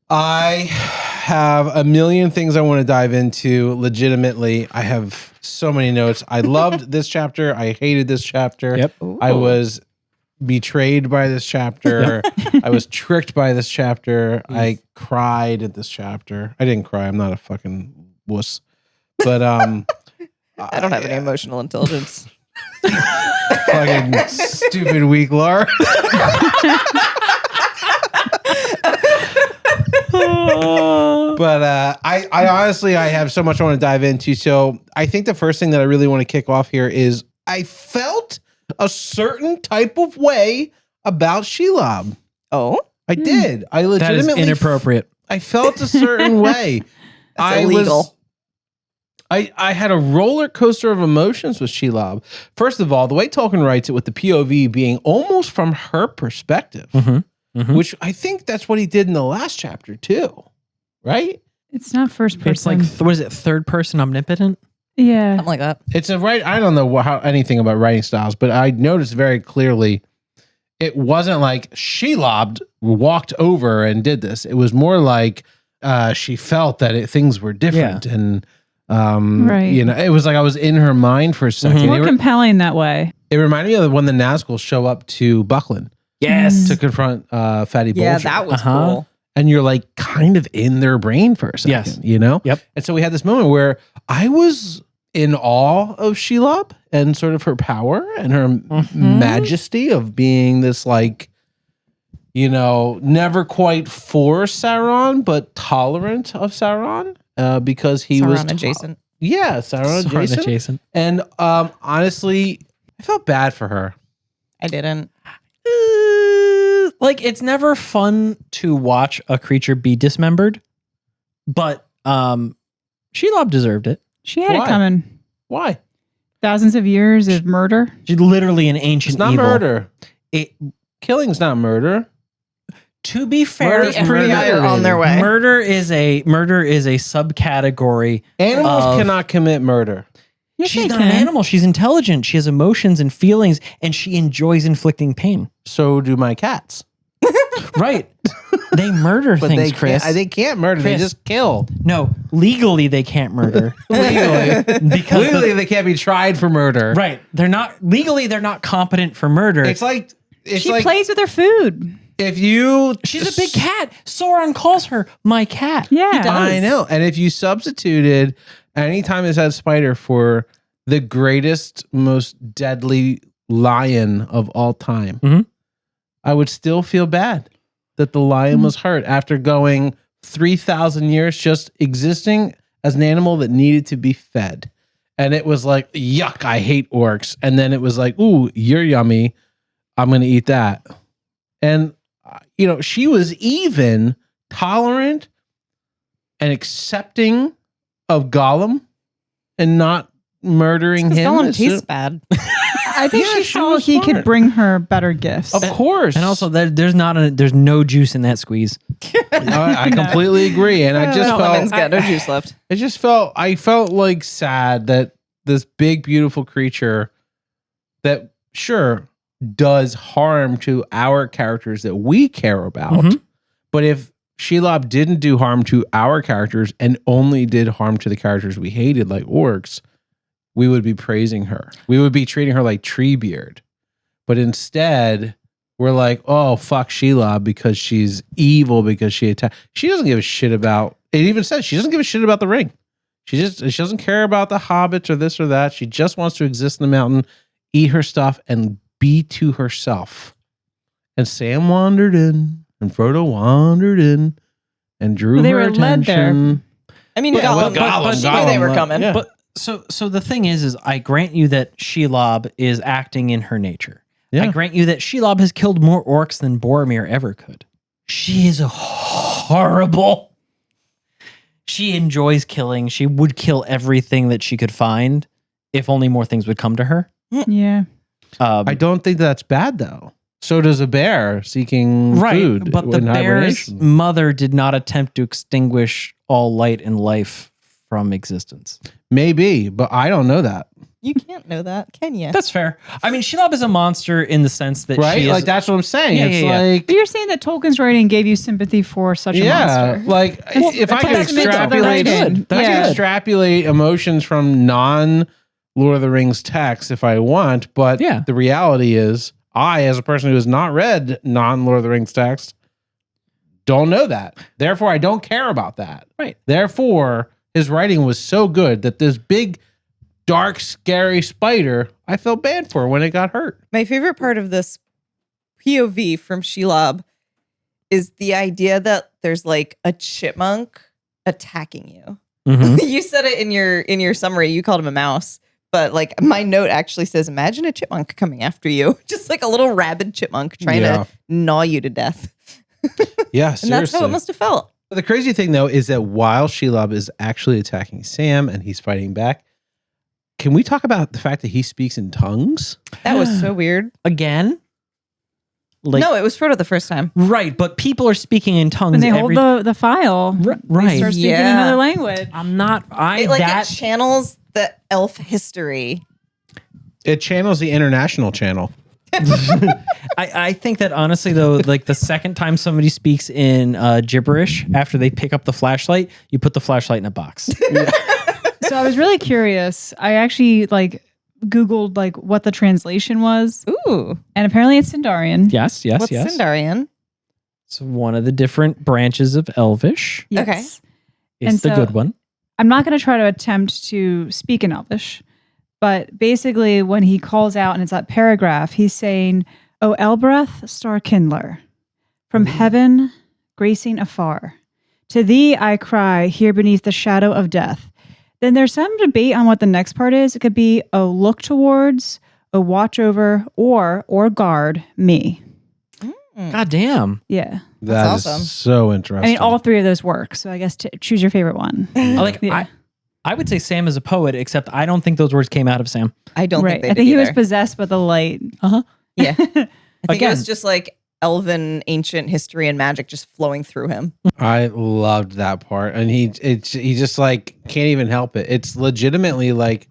I have a million things I want to dive into legitimately. I have so many notes. I loved this chapter. I hated this chapter. Yep. I was betrayed by this chapter. I was tricked by this chapter. I cried at this chapter. I didn't cry. I'm not a fucking wuss. But I don't have any emotional intelligence. fucking stupid weak Lair. But I honestly, I have so much I want to dive into. So I think the first thing that I really want to kick off here is I felt a certain type of way about Shelob. Oh? I did. I That is legitimately inappropriate. I felt a certain way. That's illegal. I had a roller coaster of emotions with Shelob. First of all, the way Tolkien writes it with the POV being almost from her perspective, which I think that's what he did in the last chapter too, right? It's not first person. It's like, what is it, third person omnipotent? Yeah. Something like that. It's a right. I don't know how anything about writing styles, but I noticed very clearly it wasn't like Shelob walked over and did this. It was more like she felt that things were different and. Right. You know, it was like I was in her mind for a second. More compelling that way. It reminded me of when the Nazgûl show up to Buckland. Yes. To confront Fatty Bulger. Yeah, that was cool. And you're like kind of in their brain for a second, Yes. you know? Yep. And so we had this moment where I was in awe of Shelob and sort of her power and her majesty of being this like, you know, never quite for Sauron, but tolerant of Sauron. Because he was adjacent. Yeah, Sauron adjacent. And honestly, I felt bad for her. I didn't. Like, it's never fun to watch a creature be dismembered, but Shelob deserved it. She had Why? it coming. Why? Thousands of years of murder. She's literally an ancient It's not evil. murder. It, Killing's not murder. to be fair, Murder's The FBI are on their way. murder is a subcategory. Animals Of- cannot commit murder. Yes, She's they not an can. animal. She's intelligent. She has emotions and feelings, and she enjoys inflicting pain. So do my cats. Right? They murder But things, they Chris. They can't murder. They Chris. just kill. No, legally they can't murder Legally, because legally they can't be tried for murder. right. They're not competent for murder. It's like She plays with her food. if you. She's a big cat. Sauron calls her my cat. Yeah. He does. I know. And if you substituted anytime it's had spider for the greatest, most deadly lion of all time, Mhm. I would still feel bad that the lion was hurt after going 3,000 years just existing as an animal that needed to be fed. And it was like, yuck, I hate orcs. And then it was like, ooh, you're yummy. I'm going to eat that. And, she was even tolerant and accepting of Gollum and not murdering him. Gollum as tastes soon- bad. I think Yeah, she she saw was he could smart. bring her better gifts. Of course. And also, there's no juice in that squeeze. I completely agree. And I just Lemon's felt, got no juice left. I felt like sad that this big, beautiful creature that sure does harm to our characters that we care about. Mhm. But if Shelob didn't do harm to our characters and only did harm to the characters we hated, like orcs, we would be praising her. We would be treating her like Treebeard. But instead, we're like, oh, fuck Shelob because she's evil because she attacked. She doesn't give a shit about, it even says she doesn't give a shit about the ring. She doesn't care about the hobbits or this or that. She just wants to exist in the mountain, eat her stuff, and be to herself. And Sam wandered in, and Frodo wandered in, and drew Well, they her were led there. attention. I mean, Yeah, Gollum, well, but she knew they were coming. Yeah. But so the thing is I grant you that Shelob is acting in her nature. Yeah. I grant you that Shelob has killed more orcs than Boromir ever could. She is horrible. She enjoys killing. She would kill everything that she could find if only more things would come to her. Yeah. I don't think that's bad though. So does a bear seeking food. But the in bear's hibernation. mother did not attempt to extinguish all light and life from existence. Maybe, but I don't know that. You can't know that, can you? That's fair. I mean, Shelob is a monster in the sense that Right? she is Like that's what I'm saying. Yeah, it's yeah, yeah. like But you're saying that Tolkien's writing gave you sympathy for such a monster. like if I but could that's good, though. extrapolate, That's good. if I That's could good. extrapolate emotions from non Lord of the Rings text if I want, but Yeah. the reality is, I, as a person who has not read non Lord of the Rings text, don't know that. Therefore, I don't care about that. Right. Therefore, his writing was so good that this big, dark, scary spider, I felt bad for when it got hurt. My favorite part of this POV from Shelob is the idea that there's like a chipmunk attacking you. Mhm. You said it in your summary. You called him a mouse, but like my note actually says, "Imagine a chipmunk coming after you, just like a little rabid chipmunk trying Yeah. to gnaw you to death." Yeah, And seriously. that's how it must have felt. But the crazy thing, though, is that while Shelob is actually attacking Sam and he's fighting back, can we talk about the fact that he speaks in tongues? That was so weird. Again? Like, No, it was Frodo the first time. right, but people are speaking in tongues. When they hold the file, they right. start speaking Yeah. another language. I'm not. It channels the elf history. It channels the international channel. I think that honestly though, like the second time somebody speaks in gibberish after they pick up the flashlight, you put the flashlight in a box. So I was really curious. I actually Googled what the translation was, Ooh, and apparently it's Sindarian. yes. what's Sindarian? It's one of the different branches of Elvish. Yes. Okay. It's And the so- good one. I'm not going to try to attempt to speak in Elvish, but basically when he calls out and it's that paragraph, he's saying, "O Elbreth, star kindler, from heaven, gracing afar, to thee I cry here beneath the shadow of death." Then there's some debate on what the next part is. It could be, "O look towards, O watch over, or guard me." God damn. Yeah. That's awesome. so interesting. I mean, all three of those work. So I guess choose your favorite one. Like Yeah. I would say Sam is a poet, except I don't think those words came out of Sam. I don't Right. think they I did think he was either. possessed by the light. Yeah. I think it Again. was just like elven ancient history and magic just flowing through him. I loved that part, and he just like can't even help it. It's legitimately like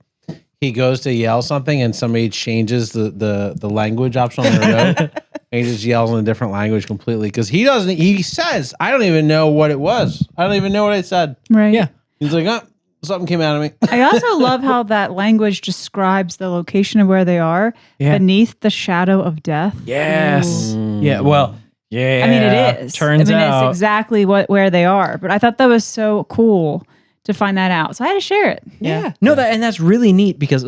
he goes to yell something, and somebody changes the language option on their note, and he just yells in a different language completely because he doesn't. He says, "I don't even know what it was. I don't even know what I said." Right. Yeah. He's like, "Oh, something came out of me." I also love how that language describes the location of where they are beneath the shadow of death. Yes. Ooh. Yeah. Well, yeah. I mean, it is. Turns out. it's exactly where they are. But I thought that was so cool to find that out. So I had to share it. Yeah. No, that's really neat because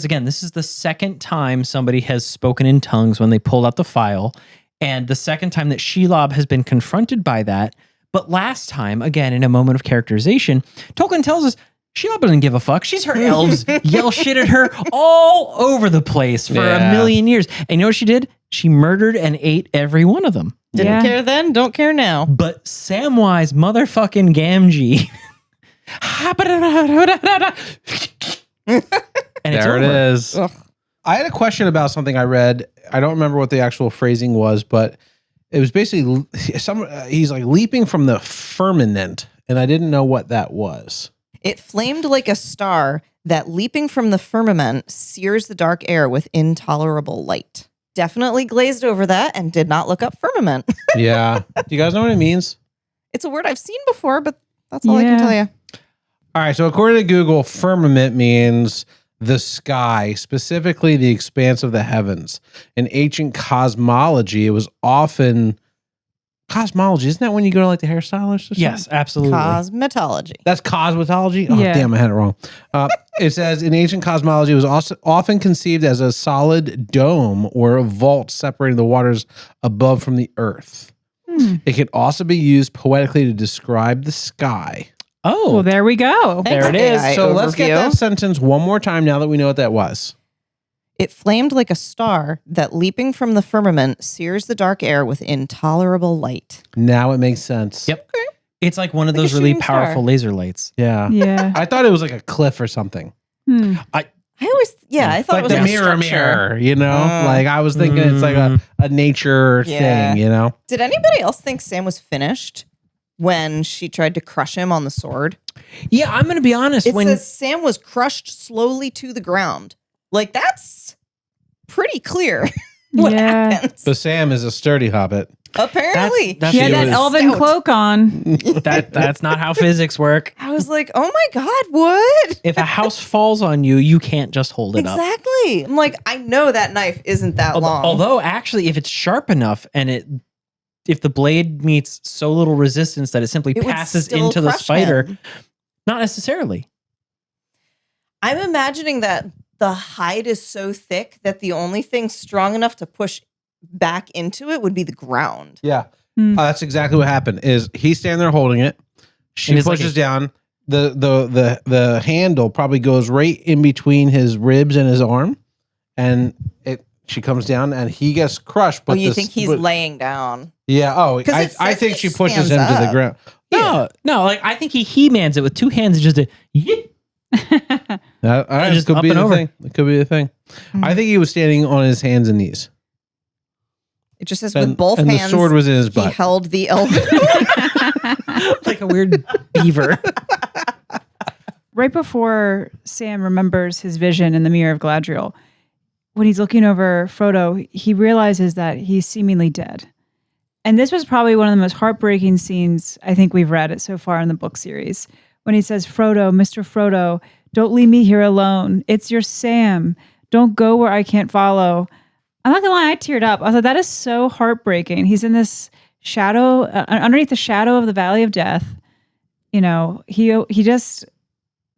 again, this is the second time somebody has spoken in tongues when they pulled out the file, and the second time that Shelob has been confronted by that. But last time, again, in a moment of characterization, Tolkien tells us Shelob doesn't give a fuck. She's heard elves yell shit at her all over the place for a million years. And you know what she did? She murdered and ate every one of them. Didn't care then, don't care now. But Samwise motherfucking Gamgee. And it's There it over. is. Ugh. I had a question about something I read. I don't remember what the actual phrasing was, but it was basically he's like leaping from the firmament, and I didn't know what that was. It flamed like a star that leaping from the firmament sears the dark air with intolerable light. Definitely glazed over that and did not look up firmament. Yeah. Do you guys know what it means? It's a word I've seen before, but that's all I can Yeah. tell you. All right. So according to Google, firmament means the sky, specifically the expanse of the heavens. In ancient cosmology, it was often cosmology. Isn't that when you go to like the hairstylist or something? Yes, absolutely. Cosmetology. That's cosmetology? Oh, Yeah. damn, I had it wrong. It says in ancient cosmology, it was also often conceived as a solid dome or a vault separating the waters above from the earth. It can also be used poetically to describe the sky. Oh, Well, there we go. There it is. AI So let's get overview. that sentence one more time now that we know what that was. It flamed like a star that leaping from the firmament sears the dark air with intolerable light. Now it makes sense. Yep. It's like one of Like a those really shooting star. powerful laser lights. Yeah. Yeah. I thought it was like a cliff or something. I always, I thought Like it was the like mirror, a structure. mirror, you know? Like I was thinking it's like a nature Yeah. thing, you know? Did anybody else think Sam was finished when she tried to crush him on the sword? Yeah, I'm going to be honest. It when says Sam was crushed slowly to the ground. Like, that's pretty clear what Yeah. happens. But Sam is a sturdy hobbit. Apparently. that's She had She that was elven stout. cloak on. that's not how physics work. I was like, oh my God, what? If a house falls on you, you can't just hold it up. Exactly. I'm like, I know that knife isn't that long. Although, actually, if it's sharp enough and if the blade meets so little resistance that it simply It would passes still into the crush spider, him. not necessarily. I'm imagining that the hide is so thick that the only thing strong enough to push back into it would be the ground. Yeah. Hmm. That's exactly what happened. Is he's standing there holding it. She And it's like pushes down. The handle probably goes right in between his ribs and his arm, and she comes down and he gets crushed. But But you think he's laying down? Yeah. Oh, 'Cause it I says think he she pushes him stands to the up. ground. No, like I think he mans it with two hands and just a yeet. All right, Just it could up be and the over. thing. It could be the thing. Hmm. I think he was standing on his hands and knees, It just says and, with both and hands. the sword was in his he butt. held the elven. like a weird beaver. Right before Sam remembers his vision in the Mirror of Galadriel, when he's looking over Frodo, he realizes that he's seemingly dead. And this was probably one of the most heartbreaking scenes I think we've read it so far in the book series. When he says, Frodo, Mr. Frodo, don't leave me here alone. It's your Sam. Don't go where I can't follow. I'm not gonna lie, I teared up. I thought that is so heartbreaking. He's in this shadow, underneath the shadow of the Valley of Death. You know, he just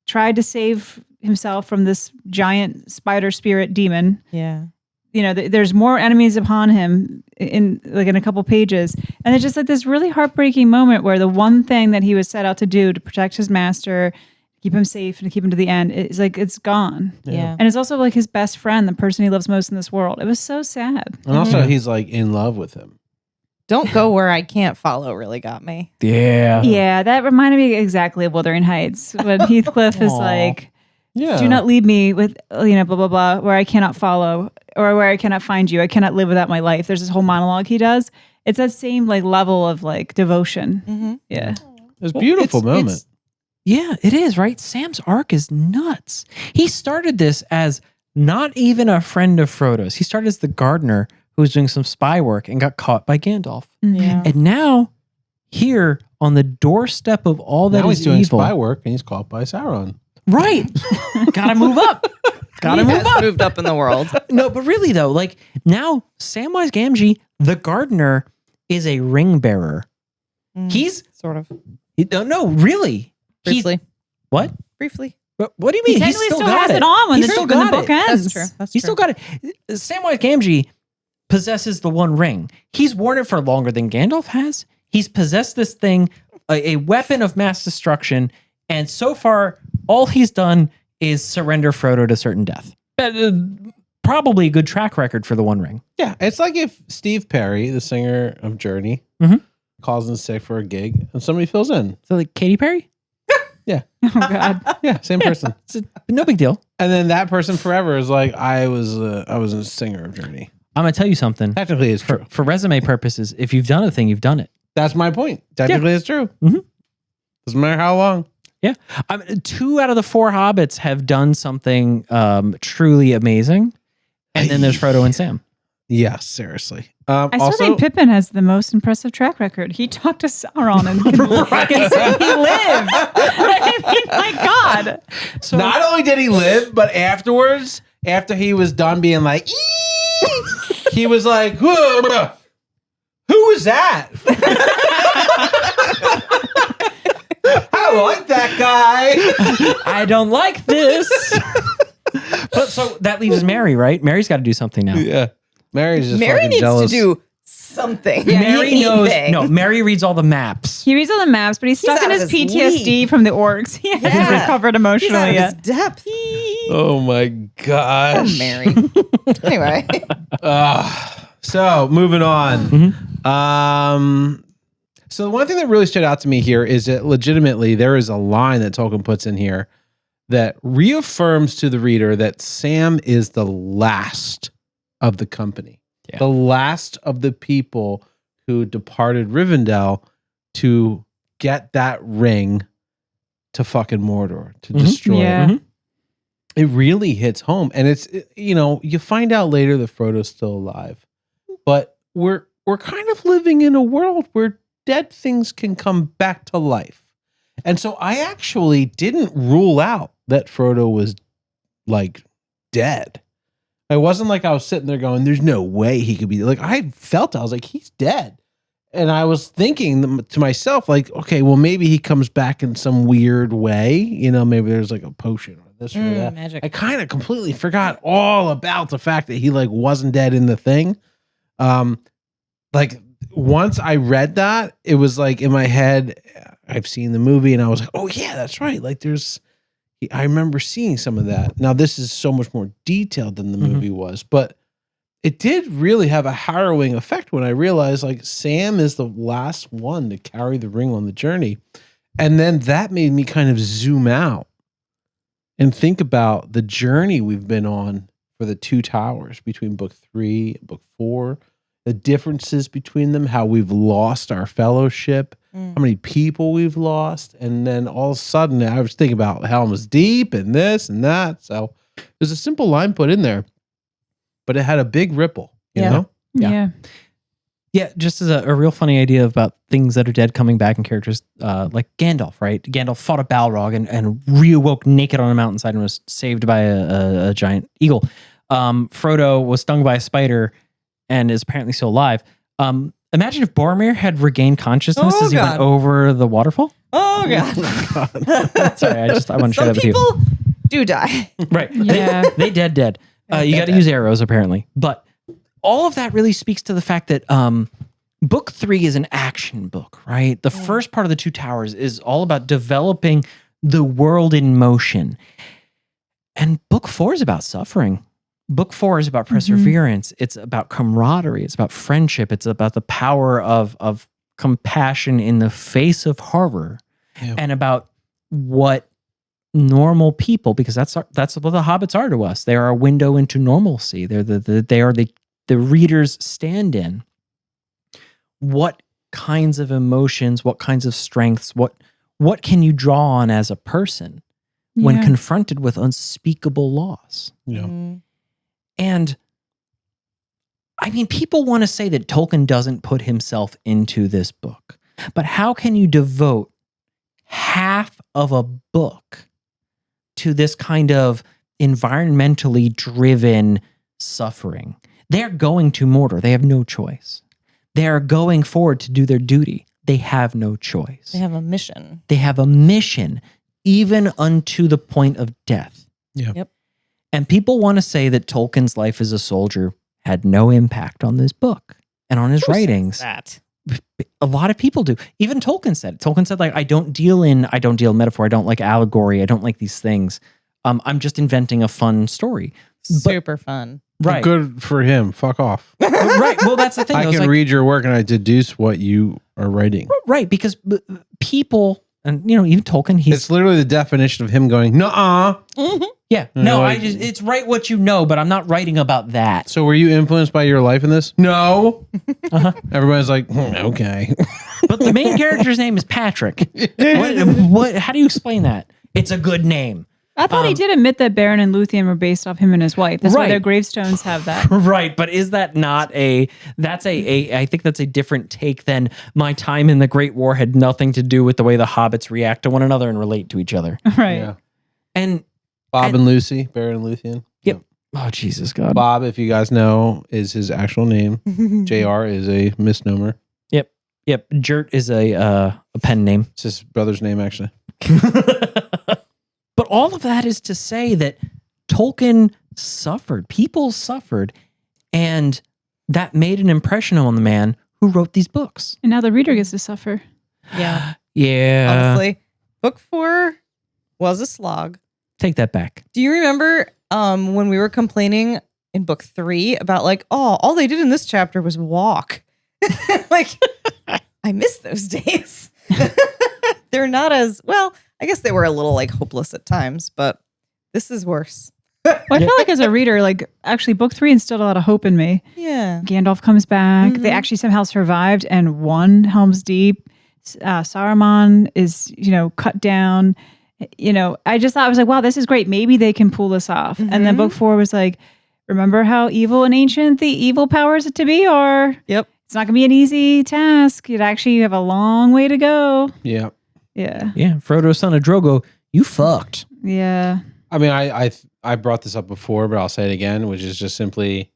tried to save himself from this giant spider spirit demon. Yeah. You know, there's more enemies upon him in a couple pages, and it's just like this really heartbreaking moment where the one thing that he was set out to do to protect his master, keep him safe, and to keep him to the end, it's like it's gone. Yeah. And it's also like his best friend, the person he loves most in this world. It was so sad. And also, he's like in love with him. Don't go where I can't follow really got me. Yeah. Yeah, that reminded me exactly of Wuthering Heights when Heathcliff is Aw. like, Yeah. do not leave me with, blah, blah, blah, where I cannot follow or where I cannot find you. I cannot live without my life. There's this whole monologue he does. It's that same like level of like devotion. Mm-hmm. Yeah. It was a beautiful moment. Yeah, it is, right? Sam's arc is nuts. He started this as not even a friend of Frodo's. He started as the gardener who was doing some spy work and got caught by Gandalf. Yeah. And now, here on the doorstep of all that Now is he's doing evil, spy work and he's caught by Sauron. right? Gotta move up. Gotta He move has up. moved up in the world. No, but really though, like now, Samwise Gamgee, the gardener, is a ring bearer. He's Sort of. no, really. Briefly. What? Briefly. What do you He mean? technically still got has it on when He's the still when the got book it. ends. That's true. That's He's true. still got it. Samwise Gamgee possesses the One Ring. He's worn it for longer than Gandalf has. He's possessed this thing, a weapon of mass destruction, and so far, all he's done is surrender Frodo to certain death. Probably a good track record for the One Ring. Yeah, it's like if Steve Perry, the singer of Journey, Mhm. calls in sick for a gig and somebody fills in. So like Katy Perry? Oh God. Yeah, same person. It's no big deal. And then that person forever is like, I was a singer of Journey. I'm gonna tell you something. Technically, it's true. For resume purposes, if you've done a thing, you've done it. That's my point. Technically, it's true. Mhm. Doesn't matter how long. Yeah. 2 out of the 4 hobbits have done something truly amazing. And then there's Frodo and Sam. Yeah, seriously. I still Also, think Pippin has the most impressive track record. He talked to Sauron and he lived. I mean, my God. So not only did he live, but afterwards, after he was done being like, "Ee!" he was like, who was that? I like that guy. I don't like this. But so that leaves Mary, right? Mary's got to do something now. Yeah. Mary's just Mary fucking needs jealous. to do something. Mary knows. Anything. No, Mary reads all the maps. He reads all the maps, but he's stuck in out his of his PTSD league. from the orcs. He hasn't Yeah. recovered He's out emotionally of his yet. depth. Oh my gosh. Oh, Mary. Anyway. So moving on. Mhm. So one thing that really stood out to me here is that legitimately there is a line that Tolkien puts in here that reaffirms to the reader that Sam is the last of the company, the last of the people who departed Rivendell to get that ring to fucking Mordor, to destroy Yeah. it. It really hits home. And it's, you find out later that Frodo's still alive, but we're kind of living in a world where dead things can come back to life. And so I actually didn't rule out that Frodo was like dead. It wasn't like I was sitting there going, there's no way he could be like, I was like, he's dead. And I was thinking to myself, like, okay, well, maybe he comes back in some weird way. Maybe there's like a potion or this or that. Magic. I kind of completely forgot all about the fact that he like wasn't dead in the thing. Like once I read that, it was like in my head, I've seen the movie and I was like, oh yeah, that's right. Like I remember seeing some of that. Now this is so much more detailed than the movie was, but it did really have a harrowing effect when I realized like Sam is the last one to carry the ring on the journey. And then that made me kind of zoom out and think about the journey we've been on for the 2 towers between book 3 and book 4, the differences between them, how we've lost our fellowship, how many people we've lost. And then all of a sudden I was thinking about Helm's Deep and this and that. So there's a simple line put in there, but it had a big ripple, you know? Yeah. Yeah, just as a real funny idea about things that are dead coming back and characters like Gandalf, right? Gandalf fought a Balrog and reawoke naked on a mountainside and was saved by a giant eagle. Frodo was stung by a spider and is apparently still alive. Imagine if Boromir had regained consciousness as he went over the waterfall. Oh, God. Sorry, I want to share that Some with you. people do die. Right. Yeah. They dead. You got to use arrows apparently. But all of that really speaks to the fact that book 3 is an action book, right? The first part of the 2 towers is all about developing the world in motion. And book 4 is about suffering. Book 4 is about perseverance. It's about camaraderie. It's about friendship. It's about the power of compassion in the face of horror, and about what normal people, because that's what the hobbits are to us. They are a window into normalcy. They are the reader's stand-in. What kinds of emotions, what kinds of strengths, what can you draw on as a person when confronted with unspeakable loss? Yeah. And I mean, people want to say that Tolkien doesn't put himself into this book, but how can you devote half of a book to this kind of environmentally driven suffering? They're going to Mordor. They have no choice. They are going forward to do their duty. They have no choice. They have a mission. They have a mission, even unto the point of death. Yeah. Yep. And people want to say that Tolkien's life as a soldier had no impact on this book and on his writings. That. A lot of people do. Even Tolkien said. Tolkien said, like, I don't deal in metaphor. I don't like allegory. I don't like these things. I'm just inventing a fun story. Super fun. Right. Good for him. Fuck off. Right. Well, that's the thing. I can read your work and I deduce what you are writing. Right. Because people, and even Tolkien, it's literally the definition of him going, nuh-uh. Mm-hmm. Yeah. No, it's write what you know, but I'm not writing about that. So were you influenced by your life in this? No. Everybody's like, okay. But the main character's name is Patrick. What? How do you explain that? It's a good name. I thought he did admit that Beren and Luthien were based off him and his wife. That's why their gravestones have that. Right, but is that not I think that's a different take than my time in the Great War had nothing to do with the way the hobbits react to one another and relate to each other. Right. Yeah. And Bob and Lucy, Beren and Luthien. Yep. Oh, Jesus God. Bob, if you guys know, is his actual name. JR is a misnomer. Yep. Jert is a pen name. It's his brother's name, actually. But all of that is to say that Tolkien suffered. People suffered. And that made an impression on the man who wrote these books. And now the reader gets to suffer. Yeah. Yeah. Honestly, book 4 was a slog. Take that back. Do you remember when we were complaining in book 3 about like, oh, all they did in this chapter was walk? Like, I miss those days. They're not as, well, I guess they were a little like hopeless at times, but this is worse. Well, I feel like as a reader, like actually book 3 instilled a lot of hope in me. Yeah. Gandalf comes back. They actually somehow survived and won Helm's Deep. Saruman is, cut down. I just thought, I was like, wow, this is great. Maybe they can pull this off. And then book 4 was like, remember how evil and ancient the evil powers to be are. Yep. It's not going to be an easy task. You have a long way to go. Yeah. Yeah. Yeah. Frodo, son of Drogo, you fucked. Yeah. I mean, I brought this up before, but I'll say it again, which is just simply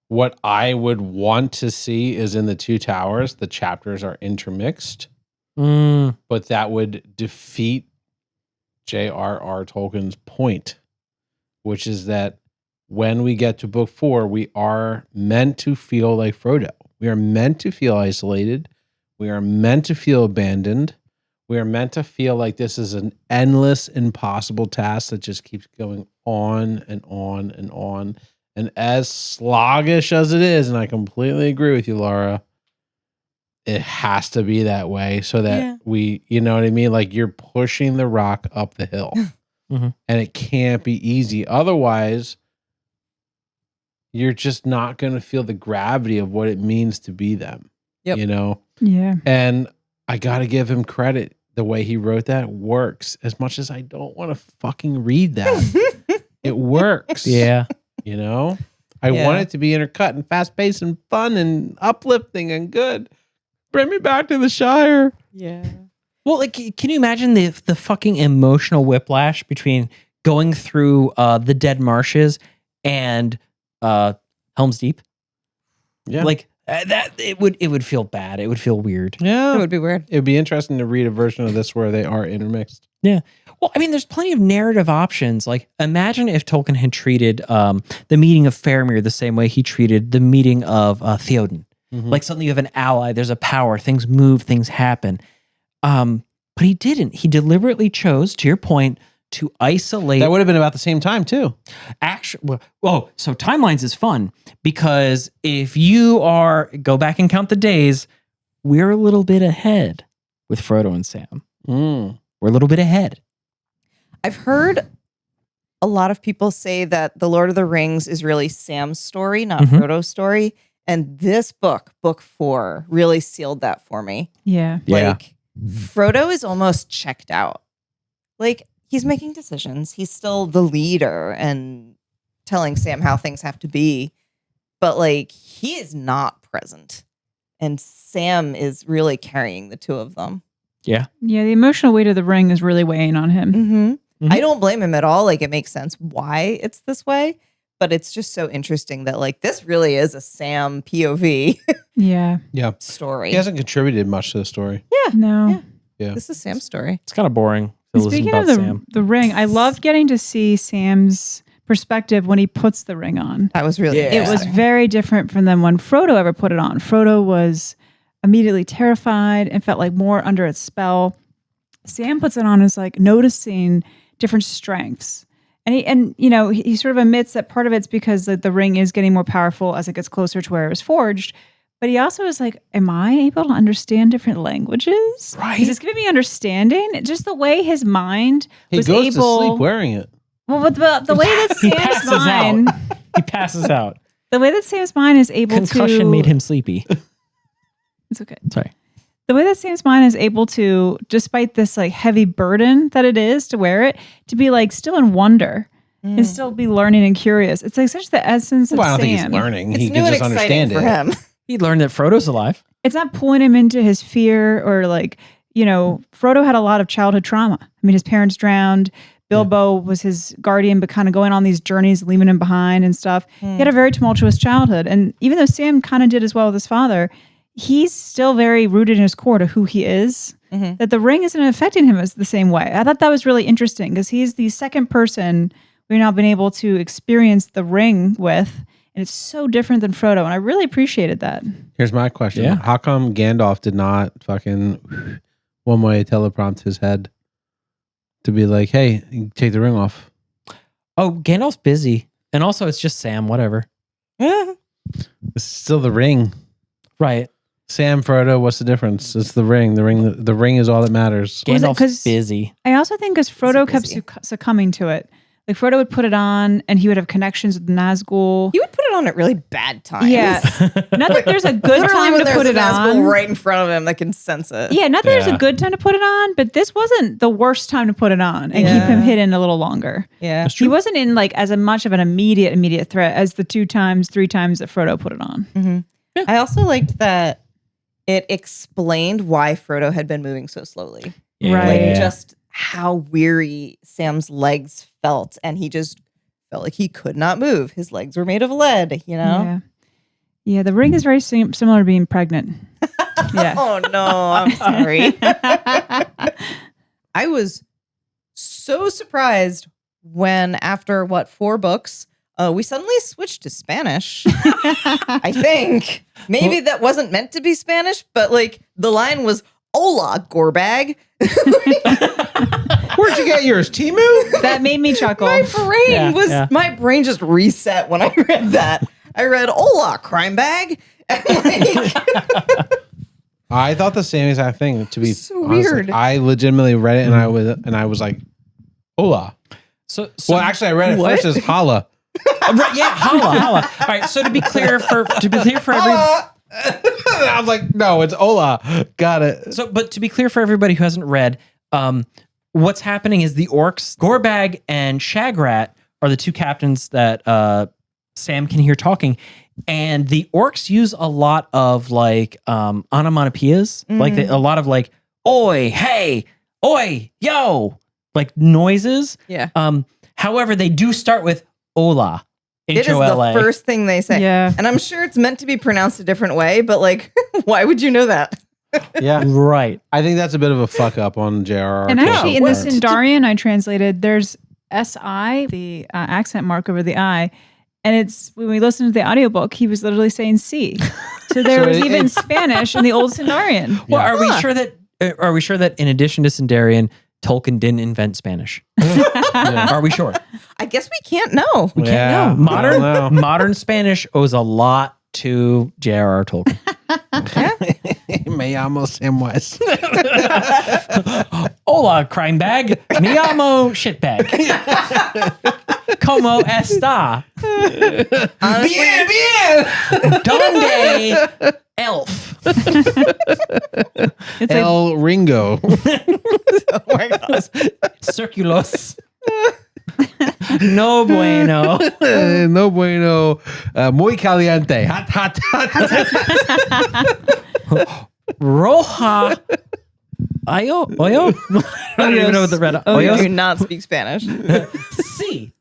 what I would want to see is in the Two Towers, the chapters are intermixed, but that would defeat J.R.R. Tolkien's point, which is that when we get to book 4, we are meant to feel like Frodo. We are meant to feel isolated. We are meant to feel abandoned. We are meant to feel like this is an endless, impossible task that just keeps going on and on and on. And as sluggish as it is, and I completely agree with you, Laura, it has to be that way so that we, you know what I mean? Like you're pushing the rock up the hill. And it can't be easy. Otherwise, you're just not going to feel the gravity of what it means to be them. Yep. Yeah. And I got to give him credit. The way he wrote that works. As much as I don't want to fucking read that, it works. Yeah. I want it to be intercut and fast paced and fun and uplifting and good. Bring me back to the Shire. Yeah. Well, like, can you imagine the fucking emotional whiplash between going through the Dead Marshes and Helm's Deep? Yeah. Like that, it would feel bad. It would feel weird. Yeah. It would be weird. It would be interesting to read a version of this where they are intermixed. Yeah. Well, I mean, there's plenty of narrative options. Like, imagine if Tolkien had treated the meeting of Faramir the same way he treated the meeting of Theoden. Like, suddenly you have an ally, there's a power, things move, things happen. But he didn't. He deliberately chose, to your point, to isolate. That would have been about the same time too. Actually, so timelines is fun because if you go back and count the days, we're a little bit ahead with Frodo and Sam. We're a little bit ahead. I've heard a lot of people say that The Lord of the Rings is really Sam's story, not Frodo's story. And this book 4, really sealed that for me. Yeah. Like, Frodo is almost checked out. Like, he's making decisions. He's still the leader and telling Sam how things have to be. But, like, he is not present. And Sam is really carrying the two of them. Yeah. Yeah, the emotional weight of the ring is really weighing on him. Mm-hmm. I don't blame him at all. Like, it makes sense why it's this way. But it's just so interesting that, like, this really is a Sam POV Yeah. story. He hasn't contributed much to the story. No. Yeah. This is Sam's story. It's kind of boring to listen Speaking about of Sam. the ring, I love getting to see Sam's perspective when he puts the ring on. That was really It was very different from them when Frodo ever put it on. Frodo was immediately terrified and felt like more under its spell. Sam puts it on as like noticing different strengths. And he sort of admits that part of it's because the ring is getting more powerful as it gets closer to where it was forged. But he also is like, am I able to understand different languages? Right. Is this giving me understanding? Just the way his mind He was goes able... to sleep wearing it. Well, but the way that He Sam's passes mind... out. He passes out. The way that Sam's mind is able Concussion made him sleepy. It's okay. Sorry. The way that Sam's mind is able to, despite this like heavy burden that it is to wear it, to be like still in wonder and still be learning and curious. It's like such the essence of Well, I don't Sam. think he's learning. It's He new can and just exciting understand for it. him. He learned that Frodo's alive. It's not pulling him into his fear or like, Frodo had a lot of childhood trauma. I mean, his parents drowned. Bilbo was his guardian, but kind of going on these journeys, leaving him behind and stuff. He had a very tumultuous childhood. And even though Sam kind of did as well with his father, he's still very rooted in his core to who he is, that the ring isn't affecting him as the same way. I thought that was really interesting because he's the second person we've now been able to experience the ring with. And it's so different than Frodo. And I really appreciated that. Here's my question. Yeah. How come Gandalf did not fucking one-way teleprompt his head to be like, hey, you take the ring off? Oh, Gandalf's busy. And also it's just Sam, whatever. It's still the ring. Right. Sam, Frodo, what's the difference? It's the ring. The ring is all that matters. Was it Gandalf's 'cause- busy. I also think because Frodo kept busy? succumbing to it. Like Frodo would put it on and he would have connections with Nazgul. He would put it on at really bad times. Yeah. Not that there's a good Literally time when to there's put a it Nazgul on. right in front of him that can sense it. Yeah, not that there's Yeah. a good time to put it on, but this wasn't the worst time to put it on and keep Yeah. him hidden a little longer. Yeah. He wasn't in like as much of an immediate threat as the 3 times that Frodo put it on. I also liked that it explained why Frodo had been moving so slowly. Right. Like just how weary Sam's legs felt. And he just felt like he could not move. His legs were made of lead, Yeah. Yeah, the ring is very similar to being pregnant. Yeah. Oh no, I'm sorry. I was so surprised when after 4 books, we suddenly switched to Spanish. I think maybe that wasn't meant to be Spanish, but like the line was "Hola, Gorbag." Where'd you get yours, Timu? That made me chuckle. My brain just reset when I read that. I read "Hola, crime bag." And like, I thought the same exact thing. To be So honest, weird. like, I legitimately read it and I was like, "Hola." So Well, actually, I read it What? first as "Holla." right, yeah, holla. All right, so to be clear for every Holla! I was like, "No, it's "Hola." Got it. but to be clear for everybody who hasn't read, what's happening is the orcs, Gorbag and Shagrat, are the 2 captains that Sam can hear talking. And the orcs use a lot of like onomatopoeias, like a lot of like oi, hey, oi, yo, like noises. yeah. However, they do start with hola. It is the H-O-L-A. first thing they say. Yeah. And I'm sure it's meant to be pronounced a different way, but like, why would you know that? Yeah, Right. I think that's a bit of a fuck up on J.R.R. And actually, in the Tolkien's part. Sindarian I translated, there's SI, the accent mark over the I. And it's when we listened to the audiobook, he was literally saying C. So there So was it- even it's- Spanish in the old Sindarian. Well, Yeah. are we sure that in addition to Sindarian, Tolkien didn't invent Spanish. Yeah. Are we sure? I guess we can't know. We Yeah, can't know. I don't know. Modern Spanish owes a lot to J.R.R. Tolkien. Me llamo Samwise. Hola, crime bag. Me llamo shitbag. ¿Cómo está? Bien, bien. ¿Dónde elf? It's like, El Ringo. Oh my God. Circulos. No bueno. No bueno. Muy caliente. Hot, hot, hot. Roja. Oyo? I don't even know what the red. Oh, you do Oyos? not speak Spanish. Si.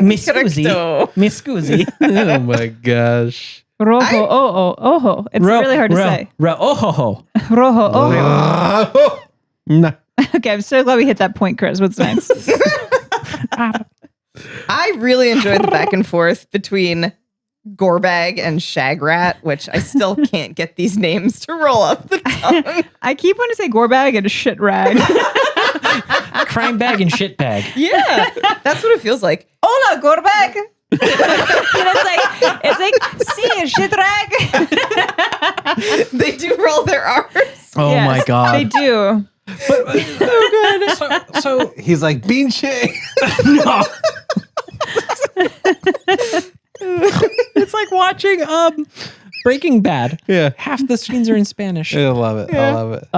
Mi scusi. Correcto. Mi scusi. Oh my gosh. rojo, ojo. It's really hard to say. Oho. Rojo, ojo. Nah. Okay, I'm so glad we hit that point, Chris. What's next? I really enjoyed the back and forth between Gorbag and Shagrat, which I still can't get these names to roll up the tongue. I keep wanting to say gorbag and shit rag. Crime bag and shit bag. Yeah, that's what it feels like. Hola, gorbag. it's like see shit rag. They do roll their R's. Oh Yes, my god. they do. So good. So he's like, Pinche. No. It's like watching Breaking Bad. Yeah. Half the scenes are in Spanish. I love it. I love it.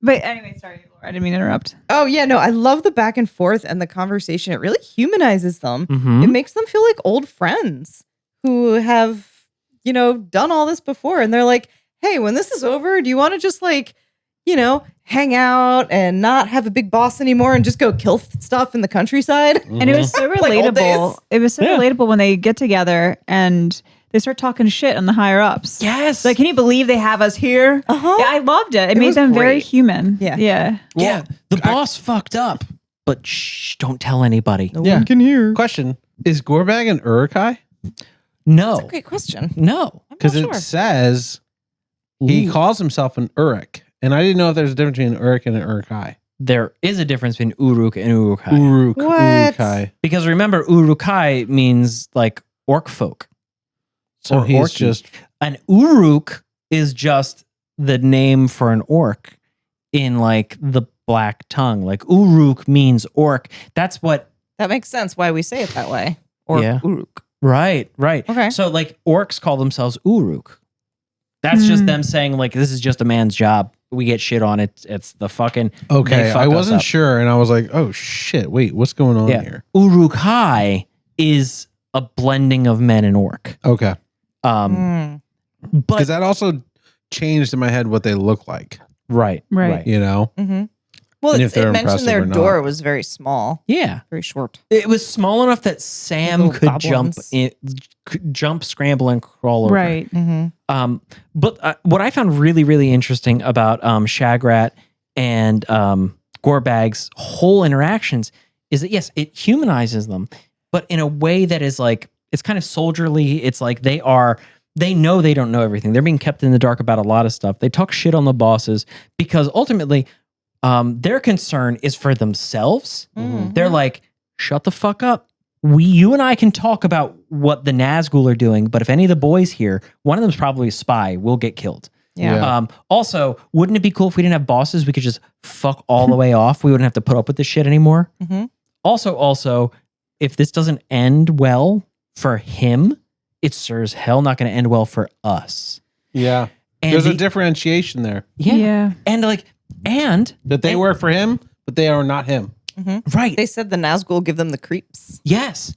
But anyway, sorry, Laura, I didn't mean to interrupt. Oh yeah, no, I love the back and forth and the conversation. It really humanizes them. Mhm. It makes them feel like old friends who have, done all this before. And they're like, hey, when this is over, do you want to just hang out and not have a big boss anymore and just go kill stuff in the countryside? And it was so Like old relatable. days. It was so Yeah. relatable when they get together and they start talking shit on the higher ups. Yes. Like, can you believe they have us here? Uh-huh. Yeah, I loved it. It It made was them very great. human. Yeah. Yeah. yeah. The boss fucked up, but shh, don't tell anybody. No Yeah. one can hear. Question: is Gorbag an Uruk-hai? No. That's a great question. No. I'm Because not it sure. says he Ooh. calls himself an Uruk, and I didn't know if there's a difference between an Uruk and an Uruk-hai. There is a difference between Uruk and Uruk-hai. Uruk, What? Uruk-hai. Because remember, Uruk-hai means like orc folk. So Or he's orky. just An Uruk is just the name for an orc in like the black tongue. Like Uruk means orc. That's what. That makes sense why we say it that way. Or Yeah. Uruk. Right. Okay. So like orcs call themselves Uruk. That's just them saying like this is just a man's job. We get shit on it. It's the fucking okay. they fuck I us wasn't up. sure, and I was like, "Oh shit! Wait, what's going on Yeah. here?" Uruk-hai is a blending of men and orc. Okay, Mm. But because that also changed in my head what they look like. right. Right. You know, Mm-hmm. Well, And it if they're mentioned impressive their or not. door was very small, Yeah. very short. It was small enough that Sam Little could goblins. jump, scramble, and crawl over. Right. Mm-hmm. But what I found really, really interesting about Shagrat and Gorbag's whole interactions is that yes, it humanizes them, but in a way that is like it's kind of soldierly. It's like they know they don't know everything. They're being kept in the dark about a lot of stuff. They talk shit on the bosses because ultimately their concern is for themselves. Mm-hmm. They're like, shut the fuck up. You and I can talk about what the Nazgul are doing, but if any of the boys here, one of them's probably a spy, will get killed. Yeah. Yeah. Also, wouldn't it be cool if we didn't have bosses? We could just fuck all the way off. We wouldn't have to put up with this shit anymore. Mhm. Also, if this doesn't end well for him, it's sure as hell not going to end well for us. yeah. And There's a differentiation there yeah. And that they work for him, but they are not him. right. They said the Nazgul give them the creeps. Yes.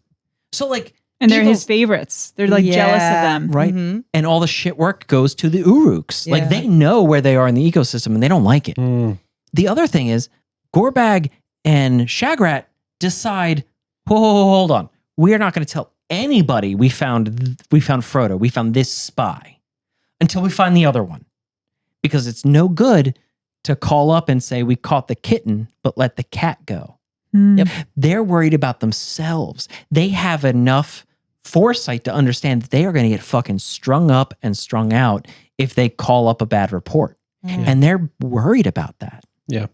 So like, And they're evil- his favorites. They're like jealous of them. Right. Mhm. And all the shit work goes to the Uruks. Yeah. Like they know where they are in the ecosystem and they don't like it. Mm. The other thing is Gorbag and Shagrat decide, hold on. We are not going to tell anybody we found Frodo. We found this spy until we find the other one. Because it's no good to call up and say we caught the kitten, but let the cat go. Hmm. Yep. They're worried about themselves. They have enough foresight to understand that they are going to get fucking strung up and strung out if they call up a bad report. Mhm. And they're worried about that. Yeah.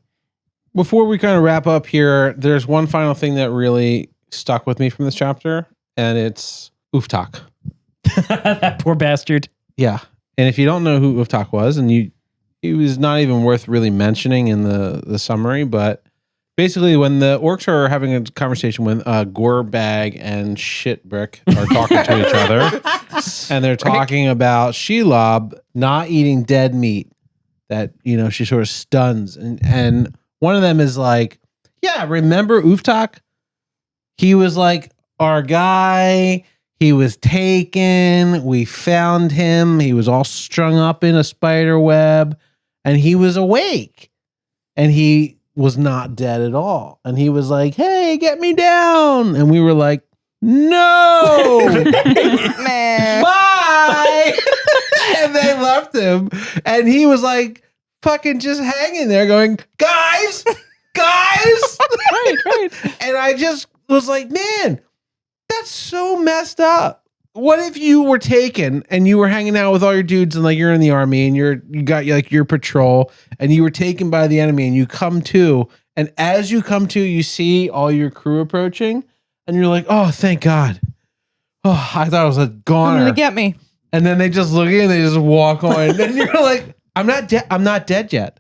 Before we kind of wrap up here, there's one final thing that really stuck with me from this chapter, and it's Uftak. That poor bastard. Yeah. And if you don't know who Uftak was, and he was not even worth really mentioning in the summary, but basically when the orcs are having a conversation when Gorebag and Shitbrick are talking to each other, and they're talking about Shelob not eating dead meat that, she sort of stuns. And one of them is like, yeah, remember Uftak? He was like our guy. He was taken. We found him. He was all strung up in a spider web, and he was awake, and he was not dead at all. And he was like, hey, get me down. And we were like, no, Man. bye. And they left him. And he was like, fucking just hanging there going, guys. Right. And I just was like, man, that's so messed up. What if you were taken and you were hanging out with all your dudes and like you're in the army and you got like your patrol and you were taken by the enemy and you come to, and as you come to, you see all your crew approaching and you're like, oh, thank God. Oh, I thought it was a goner. Come to get me. And then they just look at you and they just walk on. And you're like, I'm not dead. I'm not dead yet.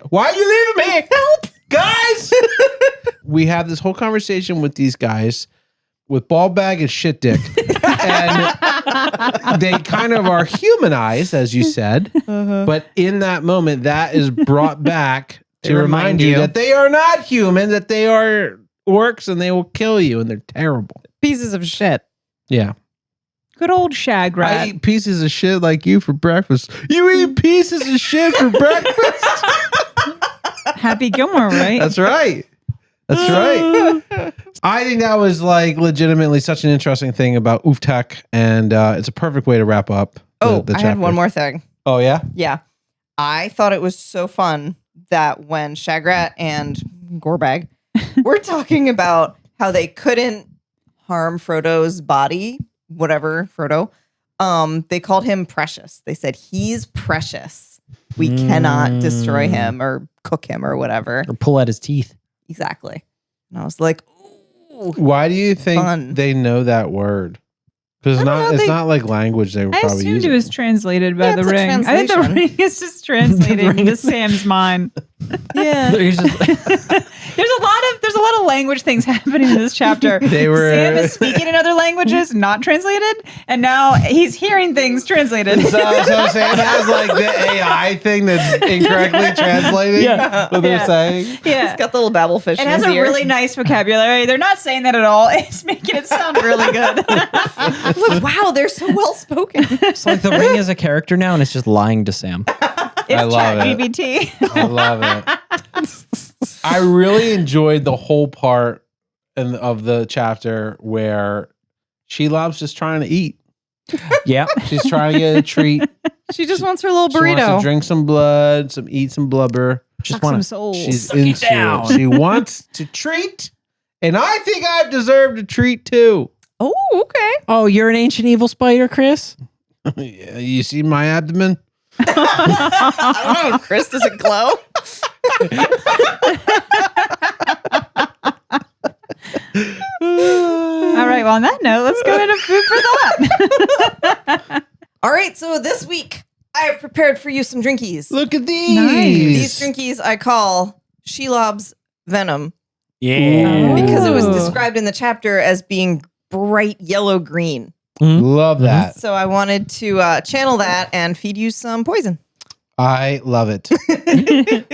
Why are you leaving me? Help, guys. We have this whole conversation with these guys with Ballbag and Shit Dick. And they kind of are humanized, as you said. Uh-huh. But in that moment, that is brought back to remind you that they are not human, that they are orcs and they will kill you and they're terrible. Pieces of shit. Yeah. Good old shag I rat. eat pieces of shit like you for breakfast. You eat pieces of shit for breakfast? Happy Gilmore, right? That's right. I think that was like legitimately such an interesting thing about Uftak, and it's a perfect way to wrap up the I chapter. had one more thing. Oh, yeah? Yeah. I thought it was so fun that when Shagrat and Gorebag were talking about how they couldn't harm Frodo's body, whatever, Frodo, they called him precious. They said, he's precious. We cannot destroy him or cook him or whatever. Or pull out his teeth. Exactly. And I was like, ooh. Why do you think Fun. they know that word? Because I don't know, it's they- not like language they were I probably assumed using. it was translated by Yeah, the it's a ring. I think the translation. ring is just translated into Sam's mind. Yeah. He's just- There's a lot of language things happening in this chapter. They were- Sam is speaking in other languages, not translated, and now he's hearing things translated. So Sam has like the AI thing that's incorrectly translating what they're Yeah. saying. Yeah. He's got the little babblefish It in has his a ear. really nice vocabulary. They're not saying that at all. It's making it sound really good. I'm like, wow, they're so well spoken. It's like the ring is a character now, and it's just lying to Sam. It's I love it. ChatGPT. I love it. I really enjoyed the whole part of the chapter where Shelob's just trying to eat. Yeah. She's trying to get a treat. She just wants her little She wants burrito. to drink some blood, eat some blubber. Just Suck some want souls. She's Suck it into down. it. She wants to treat, and I think I deserve a treat too. Oh, okay. Oh, you're an ancient evil spider, Chris? Yeah, you see my abdomen? I don't know. Chris, does it glow? All right. Well, on that note, let's go into food for thought. All right. So this week, I have prepared for you some drinkies. Look at these. These drinkies I call Shelob's Venom Yeah. because it was Ooh. described in the chapter as being bright yellow-green. Love that. So I wanted to channel that and feed you some poison. I love it.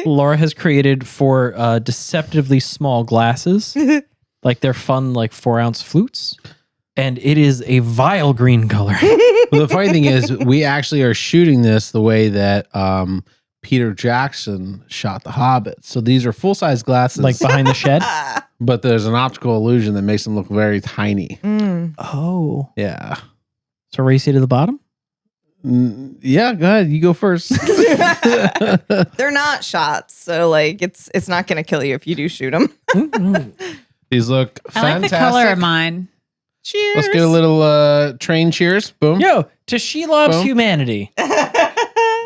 Laura has created 4 deceptively small glasses. Like they're fun, like 4-ounce flutes. And it is a vile green color. Well, the funny thing is, we actually are shooting this the way that Peter Jackson shot The Hobbit. So these are full-size glasses, Like behind the shed. but there's an optical illusion that makes them look very tiny. Oh. Yeah. So race you to the bottom? Yeah, go ahead. You go first. They're not shots, so like it's not going to kill you if you do shoot them. These look I like fantastic. the color of mine. Cheers. Let's get a little train cheers. Boom. Yo, to Shelob's Boom. humanity.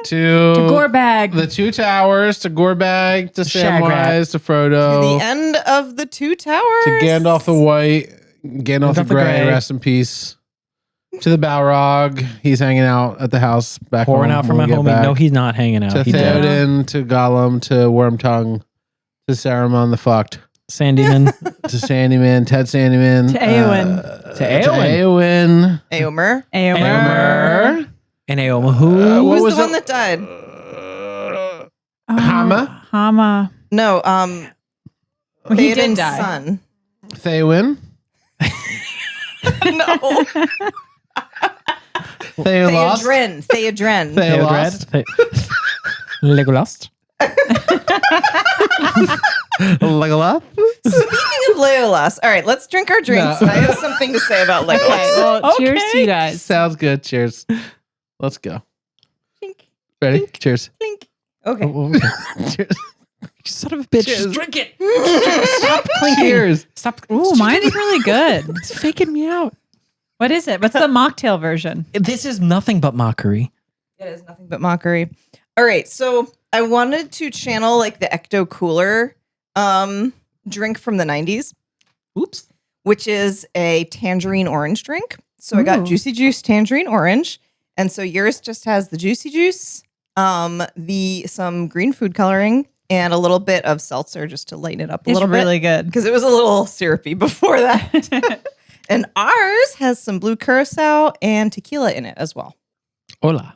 to Gorbag. the two towers, to Gorbag, to Samwise, to Frodo, The end of the two towers. to Gandalf the White, Gandalf the Grey, rest in peace. To the Balrog, he's hanging out at the house back Pouring home out for when my we get homie. back. No, he's not hanging out. To He dead. Theoden, to Gollum, to Wormtongue, to Saruman the Fucked, Sandyman. to Sandyman, Ted Sandyman, To Eowyn. To Eowyn. Eomer. Eomer. And Eowyn. Who? Who was was the one it? that died? Hama? No, Well, he did Theoden's die. son. Theowen. No. Theolost. Theodren. Theolost. Legolas. Legolas. Speaking of Legolas, all right, let's drink our drinks. No. I have something to say about Legolas. Okay, well, cheers to you guys. Sounds good. Cheers. Let's go. Clink, Ready? Cheers. clink. Okay. Cheers. You son of a bitch. Cheers. Just drink it. Stop clinking. Cheers. Stop. Ooh, mine's really good. It's faking me out. What is it? What's the mocktail version? This is nothing but mockery. It is nothing but mockery. All right, so I wanted to channel like the Ecto Cooler drink from the 90s, Oops. which is a tangerine orange drink. So I got Ooh. Juicy Juice tangerine orange. And so yours just has the Juicy Juice, some green food coloring, and a little bit of seltzer just to lighten it up a It's little bit. really good. Because it was a little syrupy before that. And ours has some blue curacao and tequila in it as well. Hola.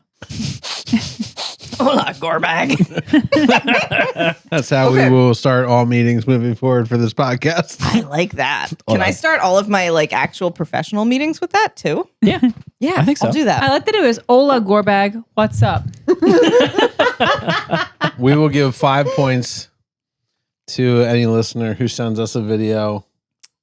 Hola, Gorbag. That's how Okay. we will start all meetings moving forward for this podcast. I like that. Can Hola. I start all of my like actual professional meetings with that too? Yeah. Yeah, I think so. I'll do that. I like that it was Ola Gorbag. What's up? We will give 5 points to any listener who sends us a video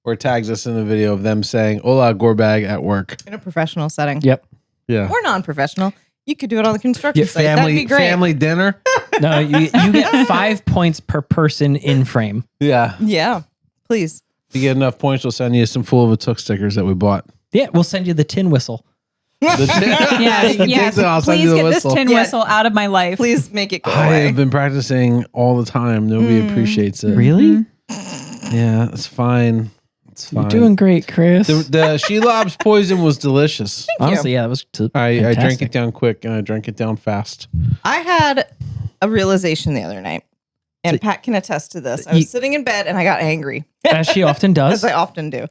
or tags us in a video of them saying "Hola, Gorbag" at work. In a professional setting. Yep. Yeah. Or non-professional. You could do it on the construction Yeah, site. That'd be great. Family dinner. No, you get 5 points per person in frame. Yeah. Yeah, please. If you get enough points, we'll send you some full of a took stickers that we bought. Yeah, we'll send you the tin whistle. Yes, yes. I'll send Please you the get whistle. this tin Yeah. whistle out of my life. Please make it go I away. have been practicing all the time. Nobody appreciates it. Really? Yeah, it's fine. It's fine. You're doing great, Chris. The Shelob's poison was delicious. Honestly, yeah, that was I drank fantastic. it down quick and I drank it down fast. I had a realization the other night, and Pat can attest to this. I was sitting in bed and I got angry, As she often as does. I often do.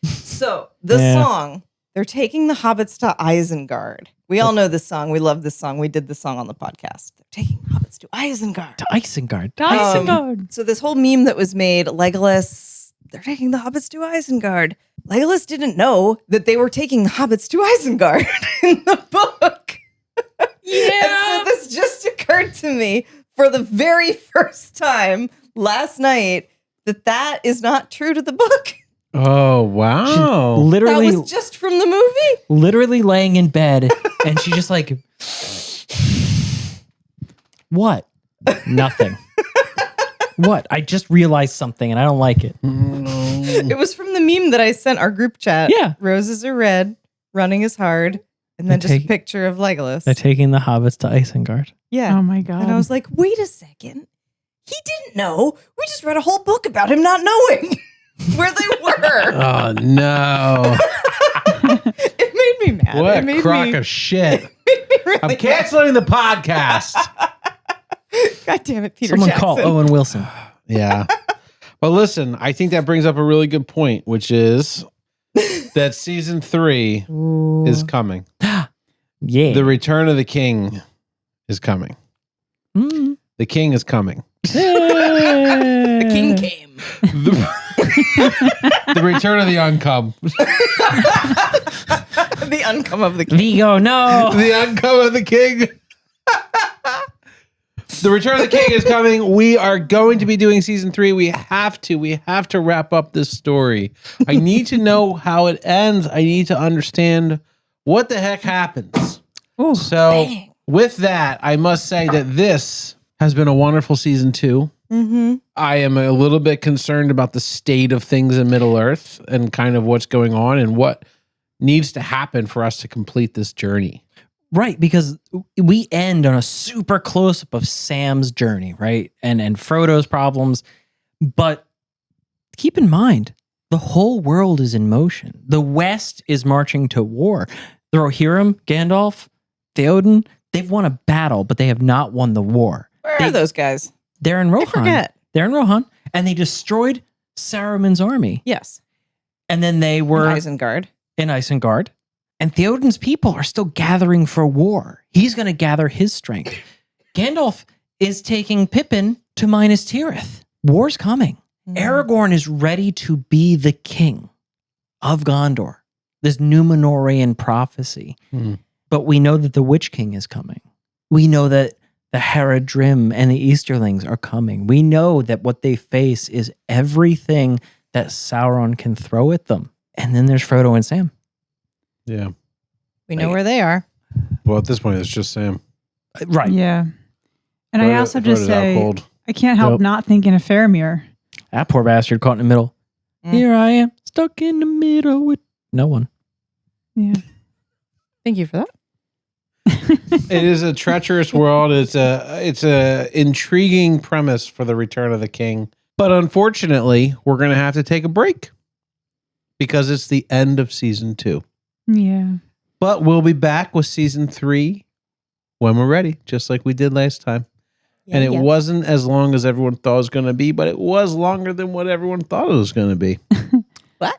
So the Yeah. song, they're taking the hobbits to Isengard. We all know this song. We love this song. We did this song on the podcast. They're taking hobbits to Isengard. To Isengard. Um, So this whole meme that was made, Legolas, they're taking the hobbits to Isengard. Legolas didn't know that they were taking the hobbits to Isengard in the book. Yeah. And so this just occurred to me for the very first time last night that is not true to the book. Oh, wow. That Literally, was just from the movie. literally laying in bed, and she just like, what? Nothing. What? I just realized something, and I don't like it. It was from the meme that I sent our group chat. Yeah. Roses are red, running is hard, and then They just a take- picture of Legolas. They're taking the hobbits to Isengard. Yeah. Oh my God. And I was like, wait a second. He didn't know. We just read a whole book about him not knowing where they were. Oh, no. It made me mad. What it a made crock me, of shit. made me really I'm mad. canceling the podcast. God damn it, Peter Someone Jackson. call Owen Wilson. Yeah. But listen, I think that brings up a really good point, which is that season 3 is coming. Yeah. The Return of the King is coming. Mm. The King is coming. The king came. The, the Return of the Uncome. The uncome of the king. Vigo, no. The Uncome of the King. The Return of the King is coming. We are going to be doing season 3. We have to wrap up this story. I need to know how it ends. I need to understand what the heck happens. Ooh, So with that, I must say that this has been a wonderful season 2. Mm-hmm. I am a little bit concerned about the state of things in Middle Earth and kind of what's going on and what needs to happen for us to complete this journey. Right, because we end on a super close-up of Sam's journey, right? And Frodo's problems. But keep in mind, the whole world is in motion. The West is marching to war. The Rohirrim, Gandalf, Theoden, they've won a battle, but they have not won the war. Where are those guys? They're in I Rohan. forget. They're in Rohan, and they destroyed Saruman's army. Yes. And then they were Isengard. in Isengard. And Theoden's people are still gathering for war. He's going to gather his strength. Gandalf is taking Pippin to Minas Tirith. War's coming. Aragorn is ready to be the king of Gondor. This Númenórean prophecy. But we know that the Witch King is coming. We know that the Haradrim and the Easterlings are coming. We know that what they face is everything that Sauron can throw at them. And then there's Frodo and Sam. Yeah. We know where they are. Well, at this point, it's just Sam. Right. Yeah. And I also just Frodo's out say, cold. I can't help Nope. not thinking of Faramir. That poor bastard caught in the middle. Mm. Here I am, stuck in the middle with no one. Yeah. Thank you for that. It is a treacherous world. It's a intriguing premise for the Return of the King. But unfortunately, we're going to have to take a break because it's the end of season 2. Yeah. But we'll be back with season 3 when we're ready, just like we did last time. And it wasn't as long as everyone thought it was going to be, but it was longer than what everyone thought it was going to be. What?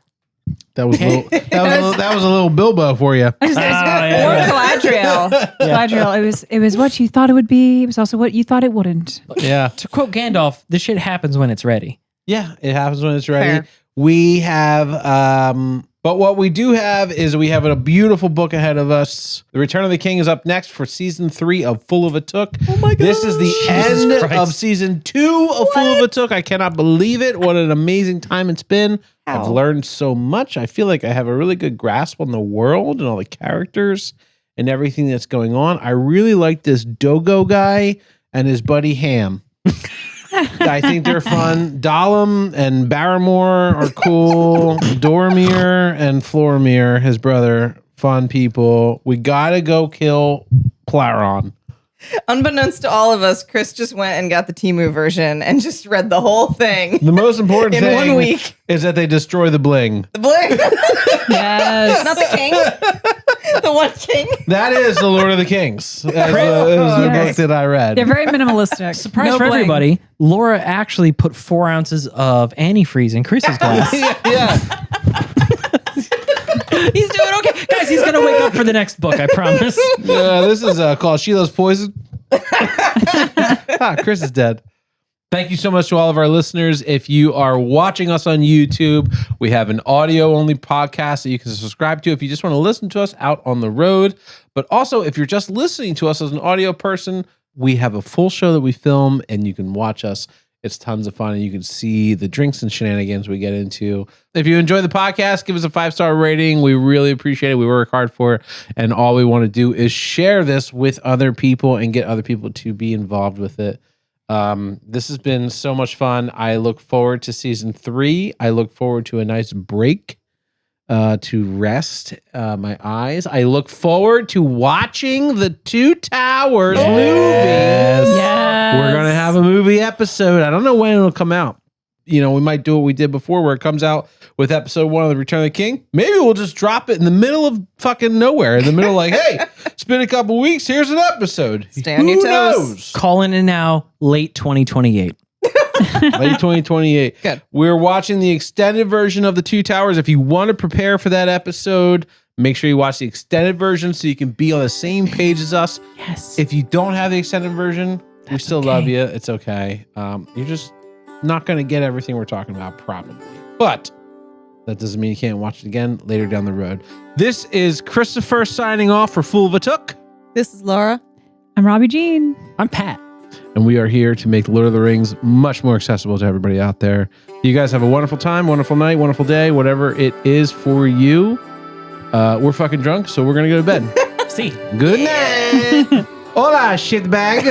That was that was a little Bilbo for you. Or Galadriel. Galadriel, it was what you thought it would be. It was also what you thought it wouldn't. Yeah. To quote Gandalf, this shit happens when it's ready. Yeah, it happens when it's ready. Fair. We have, but what we do have is we have a beautiful book ahead of us. The Return of the King is up next for season 3 of Full of a Took. Oh my God. This is the end Christ. of season 2 of Full of a Took. I cannot believe it. What an amazing time it's been. How? I've learned so much. I feel like I have a really good grasp on the world and all the characters and everything that's going on. I really like this Dogo guy and his buddy Ham. I think they're fun. Dalam and Barrymore are cool. Dormir and Flormir, his brother, fun people. We gotta go kill Plaron. Unbeknownst to all of us, Chris just went and got the Temu version and just read the whole thing The most important in thing 1 week. is that they destroy the bling. The bling. Yes. Not the king. The one king. That is the Lord of the Kings. That is the Yes. book that I read. They're very minimalistic. Surprise No for bling. everybody, Laura actually put 4 ounces of antifreeze in Chris's glass. yeah. He's doing okay. Guys, he's going to wake up for the next book, I promise. This is called Sheila's Poison. Chris is dead. Thank you so much to all of our listeners. If you are watching us on YouTube, we have an audio-only podcast that you can subscribe to if you just want to listen to us out on the road. But also, if you're just listening to us as an audio person, we have a full show that we film, and you can watch us. It's tons of fun, and you can see the drinks and shenanigans we get into. If you enjoy the podcast, give us a 5-star rating. We really appreciate it. We work hard for it, and all we want to do is share this with other people and get other people to be involved with it. This has been so much fun. I look forward to season 3. I look forward to a nice break to rest my eyes. I look forward to watching the Two Towers movie. Yes. We're going to have a movie episode. I don't know when it'll come out. You know, we might do what we did before where it comes out with episode 1 of The Return of the King. Maybe we'll just drop it in the middle of fucking nowhere. In the middle, like, hey, it's been a couple weeks. Here's an episode. Stay on your toes. Knows? Calling it now, late 2028. Late 2028. Good. We're watching the extended version of The Two Towers. If you want to prepare for that episode, make sure you watch the extended version so you can be on the same page as us. Yes. If you don't have the extended version, we still love you. It's okay. You're just not going to get everything we're talking about, probably. But that doesn't mean you can't watch it again later down the road. This is Christopher signing off for Fool of a Took. This is Laura. I'm Robbie Jean. I'm Pat. And we are here to make Lord of the Rings much more accessible to everybody out there. You guys have a wonderful time, wonderful night, wonderful day, whatever it is for you. We're fucking drunk, so we're going to go to bed. See. Good night. Hola, shitbag.